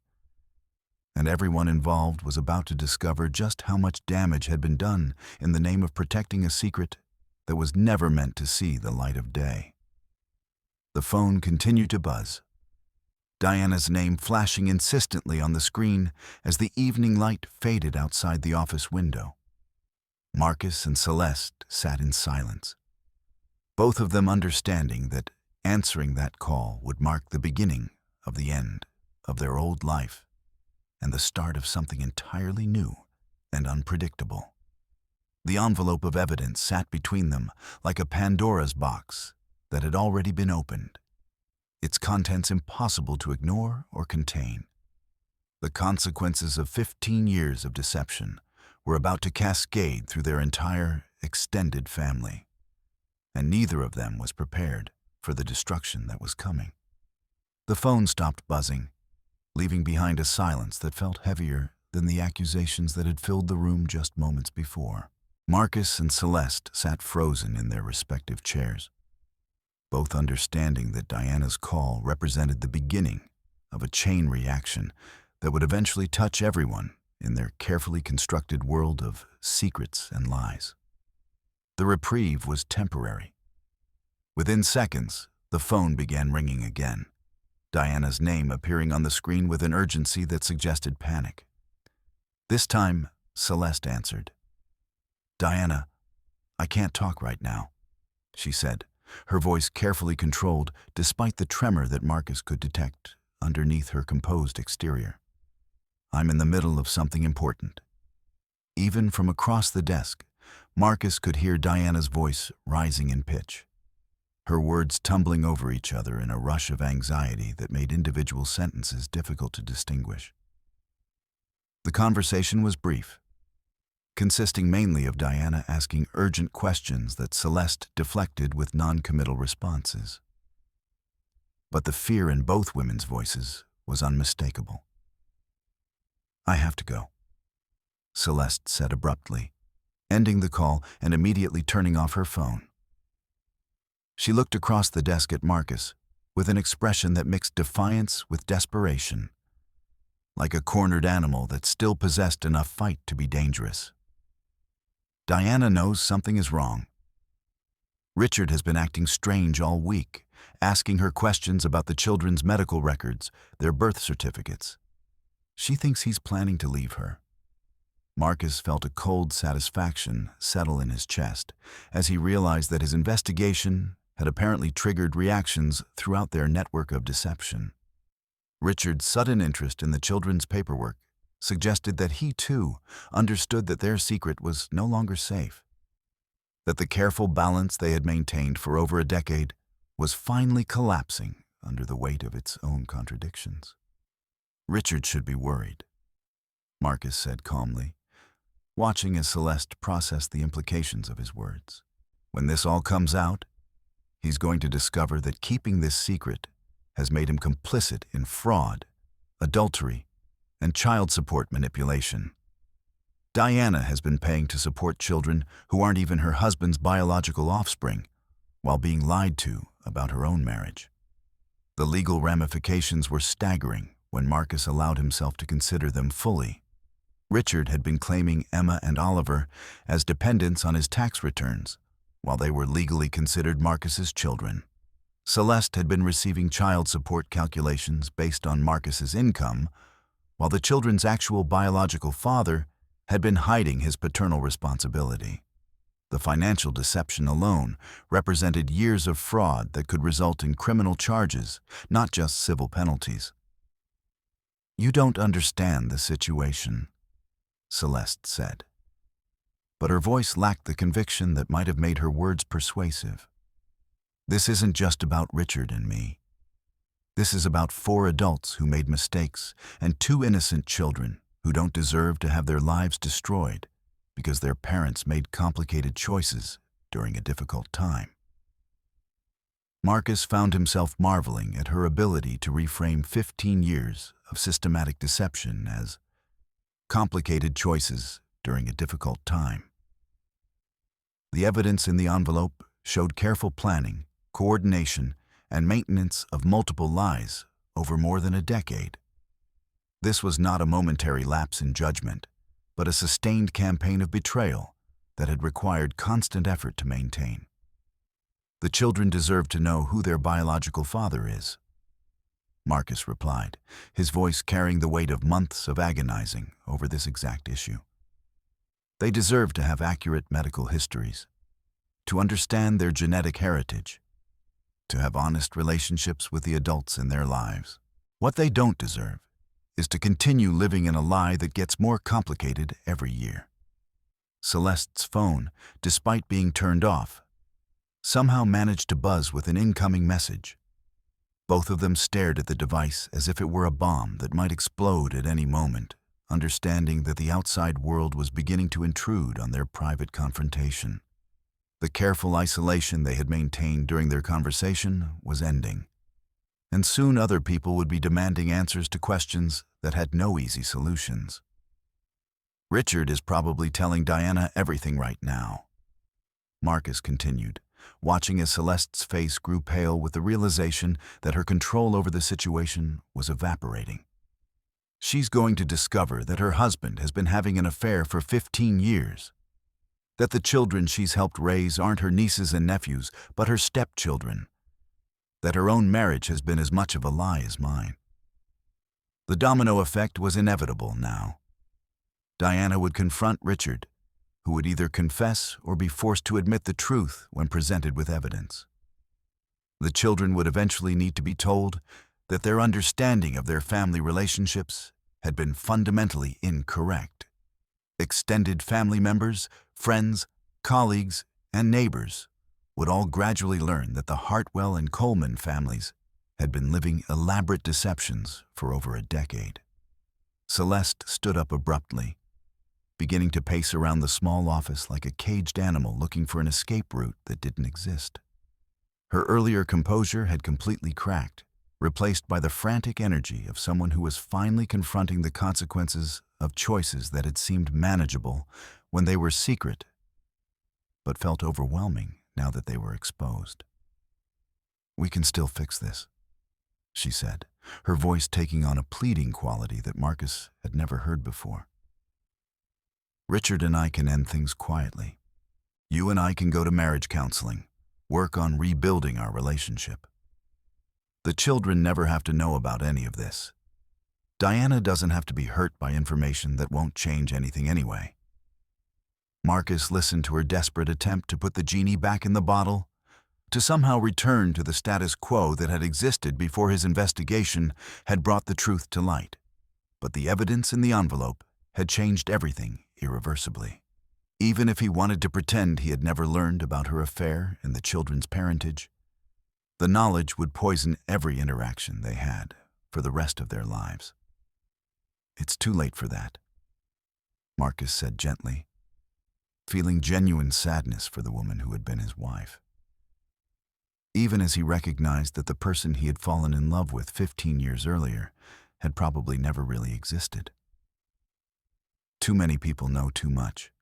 and everyone involved was about to discover just how much damage had been done in the name of protecting a secret that was never meant to see the light of day. The phone continued to buzz, Diana's name flashing insistently on the screen as the evening light faded outside the office window. Marcus and Celeste sat in silence, both of them understanding that answering that call would mark the beginning of the end of their old life and the start of something entirely new and unpredictable. The envelope of evidence sat between them like a Pandora's box that had already been opened, its contents impossible to ignore or contain. The consequences of 15 years of deception were about to cascade through their entire extended family. and neither of them was prepared for the destruction that was coming. The phone stopped buzzing, leaving behind a silence that felt heavier than the accusations that had filled the room just moments before. Marcus and Celeste sat frozen in their respective chairs, both understanding that Diana's call represented the beginning of a chain reaction that would eventually touch everyone in their carefully constructed world of secrets and lies. The reprieve was temporary. Within seconds, the phone began ringing again, Diana's name appearing on the screen with an urgency that suggested panic. This time, Celeste answered. "Diana, I can't talk right now," she said, her voice carefully controlled despite the tremor that Marcus could detect underneath her composed exterior. "I'm in the middle of something important." Even from across the desk, Marcus could hear Diana's voice rising in pitch, her words tumbling over each other in a rush of anxiety that made individual sentences difficult to distinguish. The conversation was brief, consisting mainly of Diana asking urgent questions that Celeste deflected with non-committal responses. But the fear in both women's voices was unmistakable. "I have to go," Celeste said abruptly, ending the call and immediately turning off her phone. She looked across the desk at Marcus with an expression that mixed defiance with desperation, like a cornered animal that still possessed enough fight to be dangerous. "Diana knows something is wrong. Richard has been acting strange all week, asking her questions about the children's medical records, their birth certificates. She thinks he's planning to leave her." Marcus felt a cold satisfaction settle in his chest as he realized that his investigation had apparently triggered reactions throughout their network of deception. Richard's sudden interest in the children's paperwork suggested that he, too, understood that their secret was no longer safe, that the careful balance they had maintained for over a decade was finally collapsing under the weight of its own contradictions. "Richard should be worried," Marcus said calmly, watching as Celeste processed the implications of his words. "When this all comes out, he's going to discover that keeping this secret has made him complicit in fraud, adultery, and child support manipulation. Diana has been paying to support children who aren't even her husband's biological offspring, while being lied to about her own marriage." The legal ramifications were staggering when Marcus allowed himself to consider them fully. Richard had been claiming Emma and Oliver as dependents on his tax returns, while they were legally considered Marcus's children. Celeste had been receiving child support calculations based on Marcus's income, while the children's actual biological father had been hiding his paternal responsibility. The financial deception alone represented years of fraud that could result in criminal charges, not just civil penalties. "You don't understand the situation," Celeste said. But her voice lacked the conviction that might have made her words persuasive. "This isn't just about Richard and me. This is about 4 adults who made mistakes and 2 innocent children who don't deserve to have their lives destroyed because their parents made complicated choices during a difficult time." Marcus found himself marveling at her ability to reframe 15 years of systematic deception as complicated choices during a difficult time. The evidence in the envelope showed careful planning, coordination, and maintenance of multiple lies over more than a decade. This was not a momentary lapse in judgment, but a sustained campaign of betrayal that had required constant effort to maintain. "The children deserve to know who their biological father is," Marcus replied, his voice carrying the weight of months of agonizing over this exact issue. "They deserve to have accurate medical histories, to understand their genetic heritage, to have honest relationships with the adults in their lives. What they don't deserve is to continue living in a lie that gets more complicated every year." Celeste's phone, despite being turned off, somehow managed to buzz with an incoming message. Both of them stared at the device as if it were a bomb that might explode at any moment, understanding that the outside world was beginning to intrude on their private confrontation. The careful isolation they had maintained during their conversation was ending, and soon other people would be demanding answers to questions that had no easy solutions. Richard is probably telling Diana everything right now, Marcus continued, watching as Celeste's face grew pale with the realization that her control over the situation was evaporating. She's going to discover that her husband has been having an affair for 15 years, that the children she's helped raise aren't her nieces and nephews, but her stepchildren, that her own marriage has been as much of a lie as mine. The domino effect was inevitable now. Diana would confront Richard, who would either confess or be forced to admit the truth when presented with evidence. The children would eventually need to be told that their understanding of their family relationships had been fundamentally incorrect. Extended family members, friends, colleagues, and neighbors would all gradually learn that the Hartwell and Coleman families had been living elaborate deceptions for over a decade. Celeste stood up abruptly, beginning to pace around the small office like a caged animal looking for an escape route that didn't exist. Her earlier composure had completely cracked, replaced by the frantic energy of someone who was finally confronting the consequences of choices that had seemed manageable when they were secret, but felt overwhelming now that they were exposed. "We can still fix this," she said, her voice taking on a pleading quality that Marcus had never heard before. "Richard and I can end things quietly. You and I can go to marriage counseling, work on rebuilding our relationship. The children never have to know about any of this. Diana doesn't have to be hurt by information that won't change anything anyway." Marcus listened to her desperate attempt to put the genie back in the bottle, to somehow return to the status quo that had existed before his investigation had brought the truth to light. But the evidence in the envelope had changed everything irreversibly. Even if he wanted to pretend he had never learned about her affair and the children's parentage, the knowledge would poison every interaction they had for the rest of their lives. "It's too late for that," Marcus said gently, feeling genuine sadness for the woman who had been his wife. Even as he recognized that the person he had fallen in love with 15 years earlier had probably never really existed. Too many people know too much.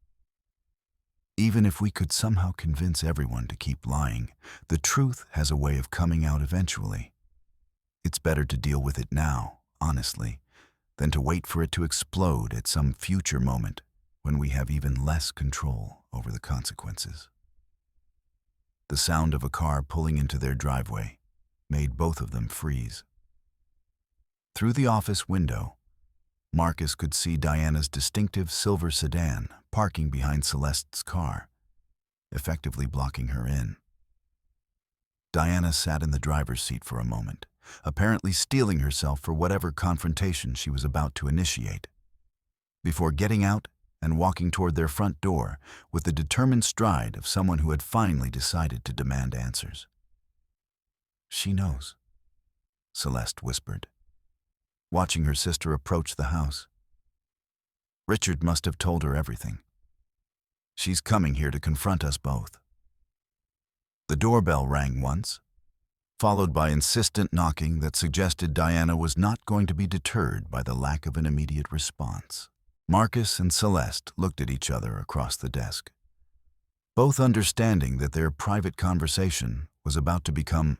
Even if we could somehow convince everyone to keep lying, the truth has a way of coming out eventually. It's better to deal with it now, honestly, than to wait for it to explode at some future moment when we have even less control over the consequences. The sound of a car pulling into their driveway made both of them freeze. Through the office window, Marcus could see Diana's distinctive silver sedan parking behind Celeste's car, effectively blocking her in. Diana sat in the driver's seat for a moment, apparently steeling herself for whatever confrontation she was about to initiate, before getting out and walking toward their front door with the determined stride of someone who had finally decided to demand answers. "She knows," Celeste whispered, watching her sister approach the house. "Richard must have told her everything. She's coming here to confront us both." The doorbell rang once, followed by insistent knocking that suggested Diana was not going to be deterred by the lack of an immediate response. Marcus and Celeste looked at each other across the desk, both understanding that their private conversation was about to become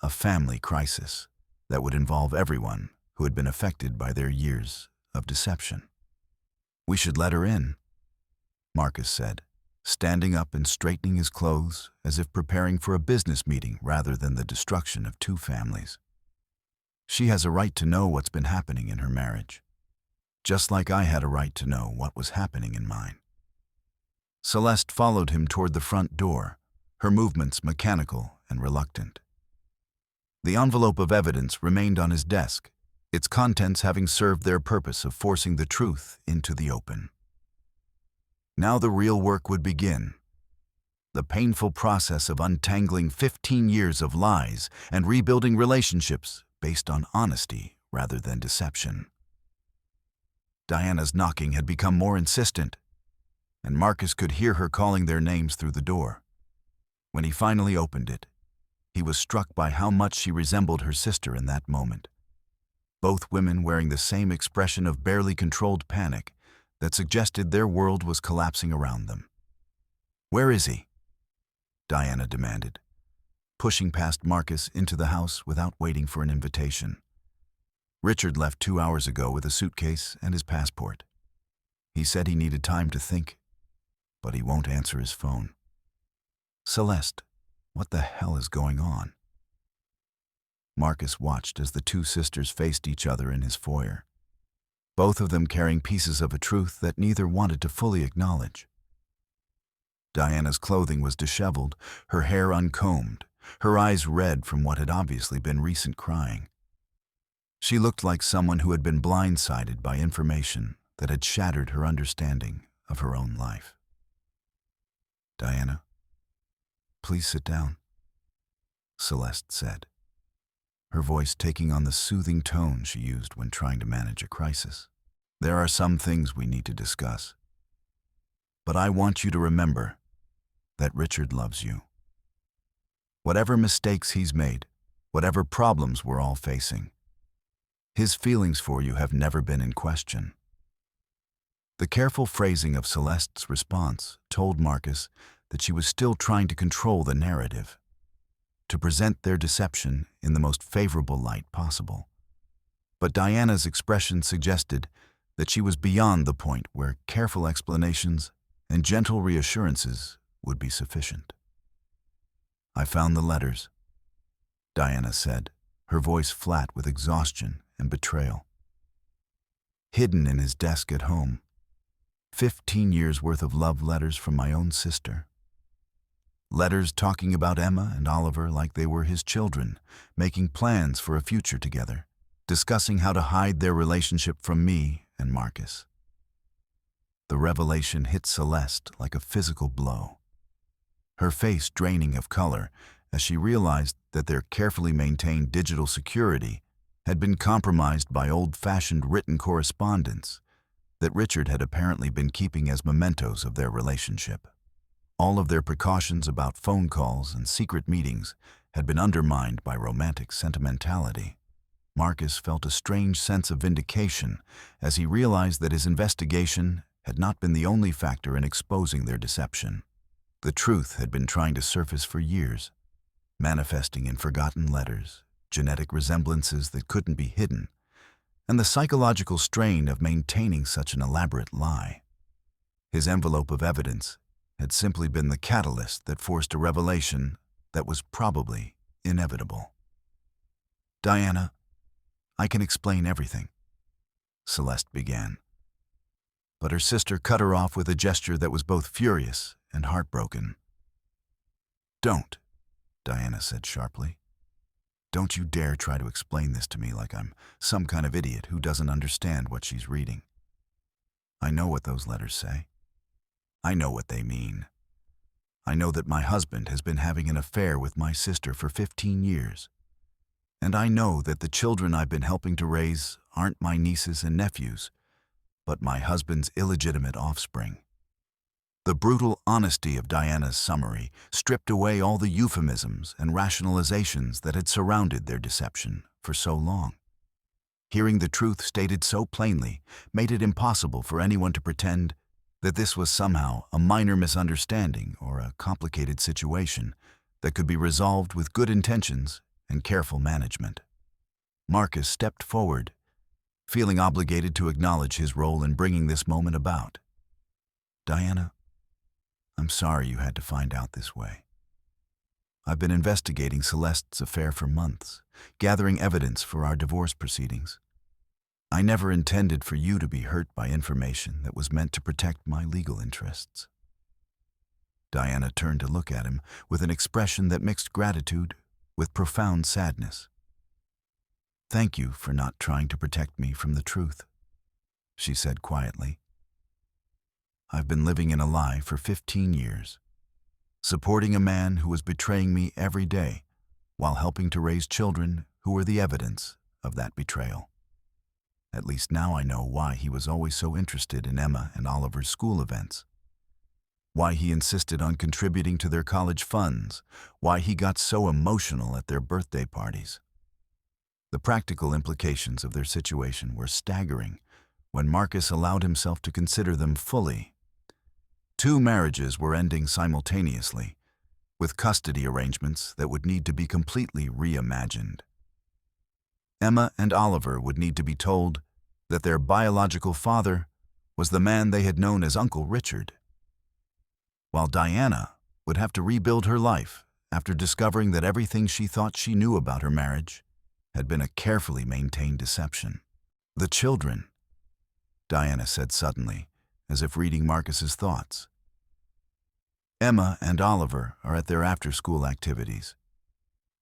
a family crisis that would involve everyone who had been affected by their years of deception. "We should let her in," Marcus said, standing up and straightening his clothes as if preparing for a business meeting rather than the destruction of two families. "She has a right to know what's been happening in her marriage, just like I had a right to know what was happening in mine." Celeste followed him toward the front door, her movements mechanical and reluctant. The envelope of evidence remained on his desk, its contents having served their purpose of forcing the truth into the open. Now the real work would begin, the painful process of untangling 15 years of lies and rebuilding relationships based on honesty rather than deception. Diana's knocking had become more insistent, and Marcus could hear her calling their names through the door. When he finally opened it, he was struck by how much she resembled her sister in that moment. Both women wearing the same expression of barely controlled panic that suggested their world was collapsing around them. "Where is he?" Diana demanded, pushing past Marcus into the house without waiting for an invitation. "Richard left 2 hours ago with a suitcase and his passport. He said he needed time to think, but he won't answer his phone." "Celeste, what the hell is going on?" Marcus watched as the two sisters faced each other in his foyer, both of them carrying pieces of a truth that neither wanted to fully acknowledge. Diana's clothing was disheveled, her hair uncombed, her eyes red from what had obviously been recent crying. She looked like someone who had been blindsided by information that had shattered her understanding of her own life. "Diana, please sit down," Celeste said, her voice taking on the soothing tone she used when trying to manage a crisis. "There are some things we need to discuss, but I want you to remember that Richard loves you. Whatever mistakes he's made, whatever problems we're all facing, his feelings for you have never been in question." The careful phrasing of Celeste's response told Marcus that she was still trying to control the narrative, to present their deception in the most favorable light possible. But Diana's expression suggested that she was beyond the point where careful explanations and gentle reassurances would be sufficient. "I found the letters," Diana said, her voice flat with exhaustion and betrayal. "Hidden in his desk at home. 15 years worth of love letters from my own sister. Letters talking about Emma and Oliver like they were his children, making plans for a future together, discussing how to hide their relationship from me and Marcus." The revelation hit Celeste like a physical blow, her face draining of color as she realized that their carefully maintained digital security had been compromised by old-fashioned written correspondence that Richard had apparently been keeping as mementos of their relationship. All of their precautions about phone calls and secret meetings had been undermined by romantic sentimentality. Marcus felt a strange sense of vindication as he realized that his investigation had not been the only factor in exposing their deception. The truth had been trying to surface for years, manifesting in forgotten letters, genetic resemblances that couldn't be hidden, and the psychological strain of maintaining such an elaborate lie. His envelope of evidence had simply been the catalyst that forced a revelation that was probably inevitable. "Diana, I can explain everything," Celeste began. But her sister cut her off with a gesture that was both furious and heartbroken. "Don't," Diana said sharply. "Don't you dare try to explain this to me like I'm some kind of idiot who doesn't understand what she's reading. I know what those letters say. I know what they mean. I know that my husband has been having an affair with my sister for 15 years. And I know that the children I've been helping to raise aren't my nieces and nephews, but my husband's illegitimate offspring." The brutal honesty of Diana's summary stripped away all the euphemisms and rationalizations that had surrounded their deception for so long. Hearing the truth stated so plainly made it impossible for anyone to pretend that this was somehow a minor misunderstanding or a complicated situation that could be resolved with good intentions and careful management. Marcus stepped forward, feeling obligated to acknowledge his role in bringing this moment about. "Diana, I'm sorry you had to find out this way. I've been investigating Celeste's affair for months, gathering evidence for our divorce proceedings. I never intended for you to be hurt by information that was meant to protect my legal interests." Diana turned to look at him with an expression that mixed gratitude with profound sadness. "Thank you for not trying to protect me from the truth," she said quietly. "I've been living in a lie for 15 years, supporting a man who was betraying me every day while helping to raise children who were the evidence of that betrayal. At least now I know why he was always so interested in Emma and Oliver's school events. why he insisted on contributing to their college funds, why he got so emotional at their birthday parties. The practical implications of their situation were staggering when Marcus allowed himself to consider them fully. 2 marriages were ending simultaneously, with custody arrangements that would need to be completely reimagined. Emma and Oliver would need to be told that their biological father was the man they had known as Uncle Richard, while Diana would have to rebuild her life after discovering that everything she thought she knew about her marriage had been a carefully maintained deception. "The children," Diana said suddenly, as if reading Marcus's thoughts. "Emma and Oliver are at their after-school activities.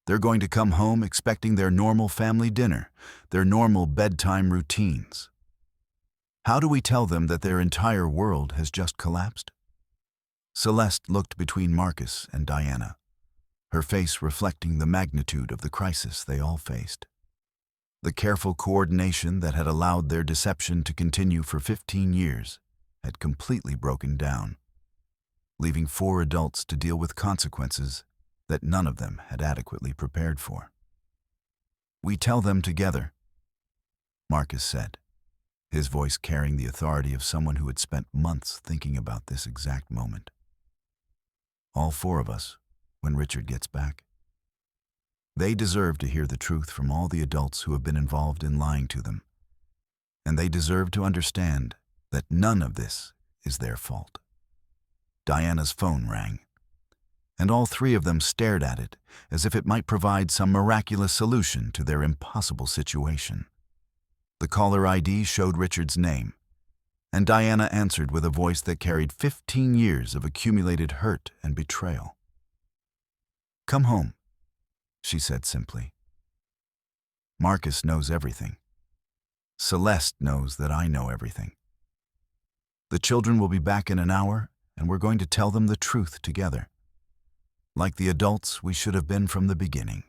They're going to come home expecting their normal family dinner, their normal bedtime routines. How do we tell them that their entire world has just collapsed?" Celeste looked between Marcus and Diana, her face reflecting the magnitude of the crisis they all faced. The careful coordination that had allowed their deception to continue for 15 years had completely broken down, leaving 4 adults to deal with consequences that none of them had adequately prepared for. "We tell them together," Marcus said, his voice carrying the authority of someone who had spent months thinking about this exact moment. "All 4 of us, when Richard gets back. They deserve to hear the truth from all the adults who have been involved in lying to them, and they deserve to understand that none of this is their fault." Diana's phone rang, and all 3 of them stared at it as if it might provide some miraculous solution to their impossible situation. The caller ID showed Richard's name, and Diana answered with a voice that carried 15 years of accumulated hurt and betrayal. "Come home," she said simply. "Marcus knows everything. Celeste knows that I know everything. The children will be back in an hour, and we're going to tell them the truth together, like the adults we should have been from the beginning."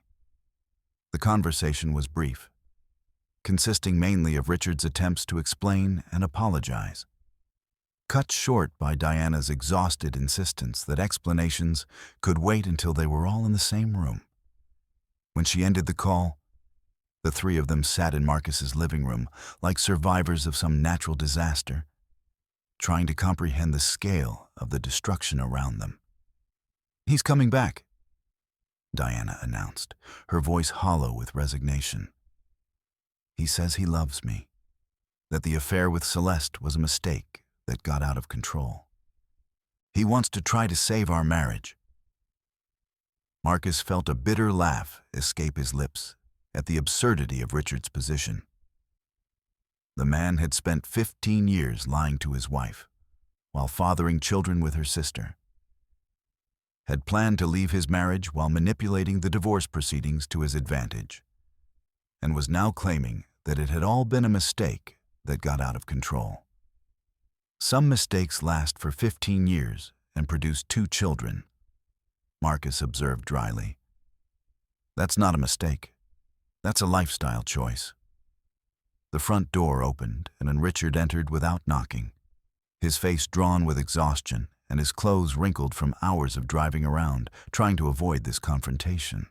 The conversation was brief, consisting mainly of Richard's attempts to explain and apologize, cut short by Diana's exhausted insistence that explanations could wait until they were all in the same room. When she ended the call, the 3 of them sat in Marcus's living room like survivors of some natural disaster, trying to comprehend the scale of the destruction around them. "He's coming back," Diana announced, her voice hollow with resignation. "He says he loves me, that the affair with Celeste was a mistake that got out of control. He wants to try to save our marriage." Marcus felt a bitter laugh escape his lips at the absurdity of Richard's position. The man had spent 15 years lying to his wife, while fathering children with her sister, had planned to leave his marriage while manipulating the divorce proceedings to his advantage, and was now claiming that it had all been a mistake that got out of control. "Some mistakes last for 15 years and produce 2 children," Marcus observed dryly. "That's not a mistake. That's a lifestyle choice." The front door opened, and Richard entered without knocking, his face drawn with exhaustion and his clothes wrinkled from hours of driving around, trying to avoid this confrontation.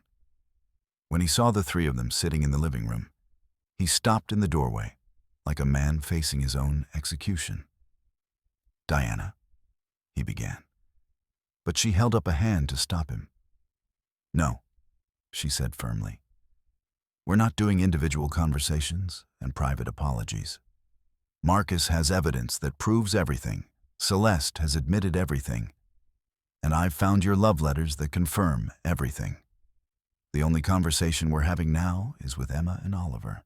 When he saw the 3 of them sitting in the living room, he stopped in the doorway, like a man facing his own execution. "Diana," he began, but she held up a hand to stop him. "No," she said firmly. "We're not doing individual conversations and private apologies. Marcus has evidence that proves everything. Celeste has admitted everything. And I've found your love letters that confirm everything. The only conversation we're having now is with Emma and Oliver,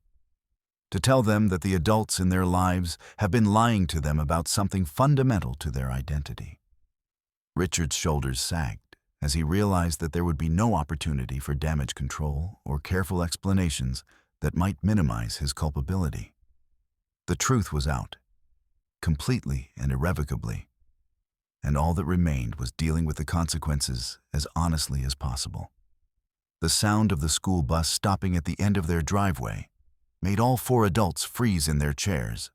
to tell them that the adults in their lives have been lying to them about something fundamental to their identity." Richard's shoulders sagged as he realized that there would be no opportunity for damage control or careful explanations that might minimize his culpability. The truth was out, completely and irrevocably, and all that remained was dealing with the consequences as honestly as possible. The sound of the school bus stopping at the end of their driveway made all 4 adults freeze in their chairs.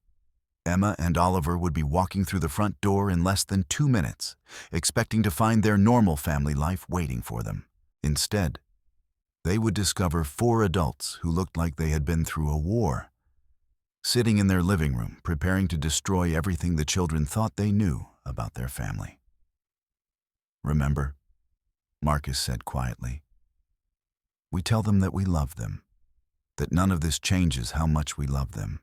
Emma and Oliver would be walking through the front door in less than 2 minutes, expecting to find their normal family life waiting for them. Instead, they would discover 4 adults who looked like they had been through a war, sitting in their living room, preparing to destroy everything the children thought they knew about their family. "Remember," Marcus said quietly, "we tell them that we love them, that none of this changes how much we love them,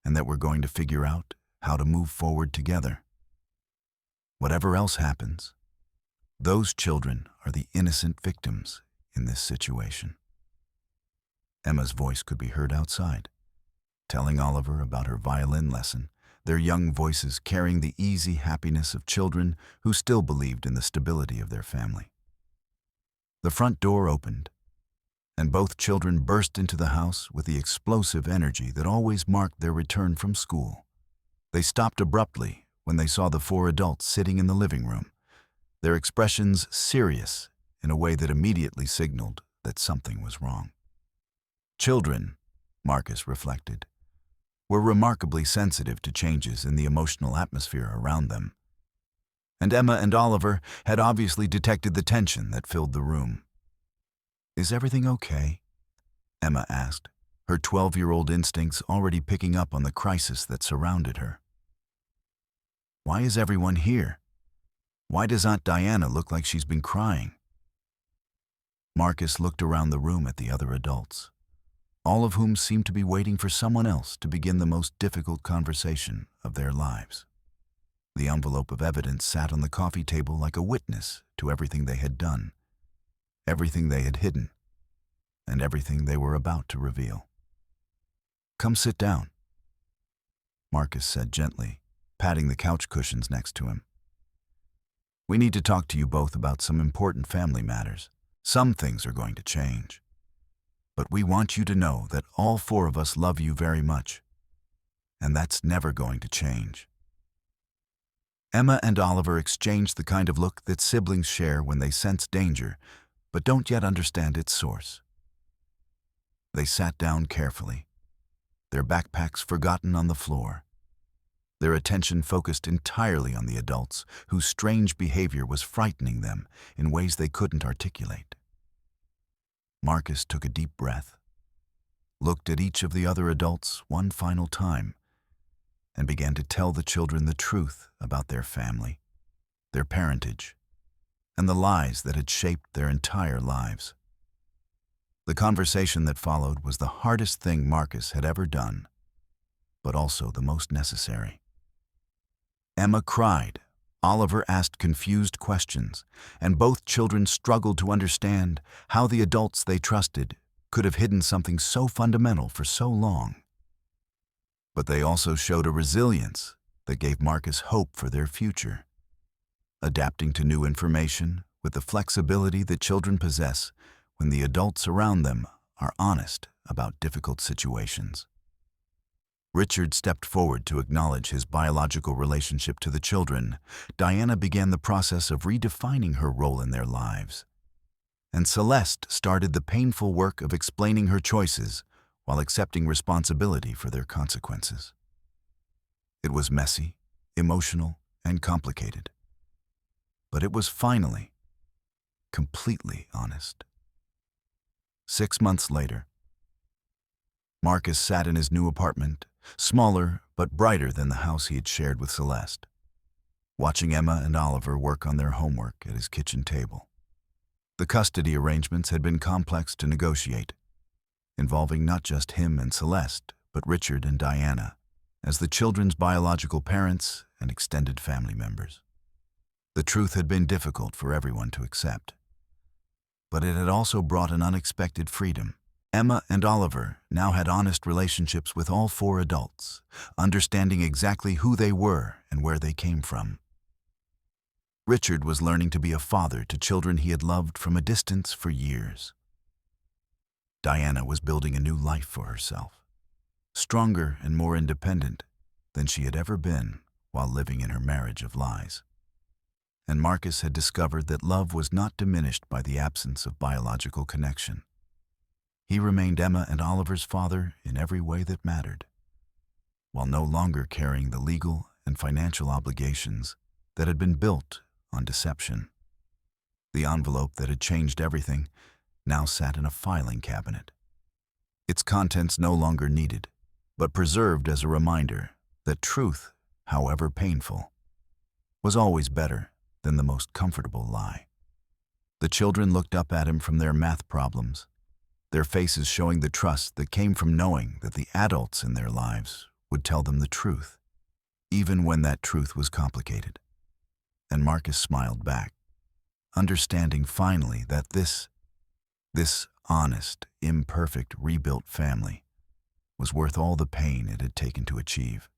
and that we're going to figure out how to move forward together. Whatever else happens, those children are the innocent victims in this situation." Emma's voice could be heard outside, telling Oliver about her violin lesson, their young voices carrying the easy happiness of children who still believed in the stability of their family. The front door opened, and both children burst into the house with the explosive energy that always marked their return from school. They stopped abruptly when they saw the 4 adults sitting in the living room, their expressions serious in a way that immediately signaled that something was wrong. Children, Marcus reflected, were remarkably sensitive to changes in the emotional atmosphere around them, and Emma and Oliver had obviously detected the tension that filled the room. "Is everything okay?" Emma asked, her 12-year-old instincts already picking up on the crisis that surrounded her. "Why is everyone here? Why does Aunt Diana look like she's been crying?" Marcus looked around the room at the other adults, all of whom seemed to be waiting for someone else to begin the most difficult conversation of their lives. The envelope of evidence sat on the coffee table like a witness to everything they had done, everything they had hidden, and everything they were about to reveal. "Come sit down," Marcus said gently, patting the couch cushions next to him. "We need to talk to you both about some important family matters. Some things are going to change. But we want you to know that all 4 of us love you very much, and that's never going to change." Emma and Oliver exchanged the kind of look that siblings share when they sense danger, but don't yet understand its source. They sat down carefully, their backpacks forgotten on the floor, their attention focused entirely on the adults whose strange behavior was frightening them in ways they couldn't articulate. Marcus took a deep breath, looked at each of the other adults one final time, and began to tell the children the truth about their family, their parentage, and the lies that had shaped their entire lives. The conversation that followed was the hardest thing Marcus had ever done, but also the most necessary. Emma cried, Oliver asked confused questions, and both children struggled to understand how the adults they trusted could have hidden something so fundamental for so long. But they also showed a resilience that gave Marcus hope for their future, adapting to new information with the flexibility that children possess when the adults around them are honest about difficult situations. Richard stepped forward to acknowledge his biological relationship to the children. Diana began the process of redefining her role in their lives. And Celeste started the painful work of explaining her choices while accepting responsibility for their consequences. It was messy, emotional, and complicated. But it was finally, completely honest. 6 months later, Marcus sat in his new apartment, smaller but brighter than the house he had shared with Celeste, watching Emma and Oliver work on their homework at his kitchen table. The custody arrangements had been complex to negotiate, involving not just him and Celeste, but Richard and Diana, as the children's biological parents and extended family members. The truth had been difficult for everyone to accept, but it had also brought an unexpected freedom. Emma and Oliver now had honest relationships with all 4 adults, understanding exactly who they were and where they came from. Richard was learning to be a father to children he had loved from a distance for years. Diana was building a new life for herself, stronger and more independent than she had ever been while living in her marriage of lies. And Marcus had discovered that love was not diminished by the absence of biological connection. He remained Emma and Oliver's father in every way that mattered. while no longer carrying the legal and financial obligations that had been built on deception. The envelope that had changed everything now sat in a filing cabinet. Its contents no longer needed, but preserved as a reminder that truth, however painful, was always better than the most comfortable lie. The children looked up at him from their math problems, their faces showing the trust that came from knowing that the adults in their lives would tell them the truth, even when that truth was complicated. And Marcus smiled back, understanding finally that this honest, imperfect, rebuilt family was worth all the pain it had taken to achieve.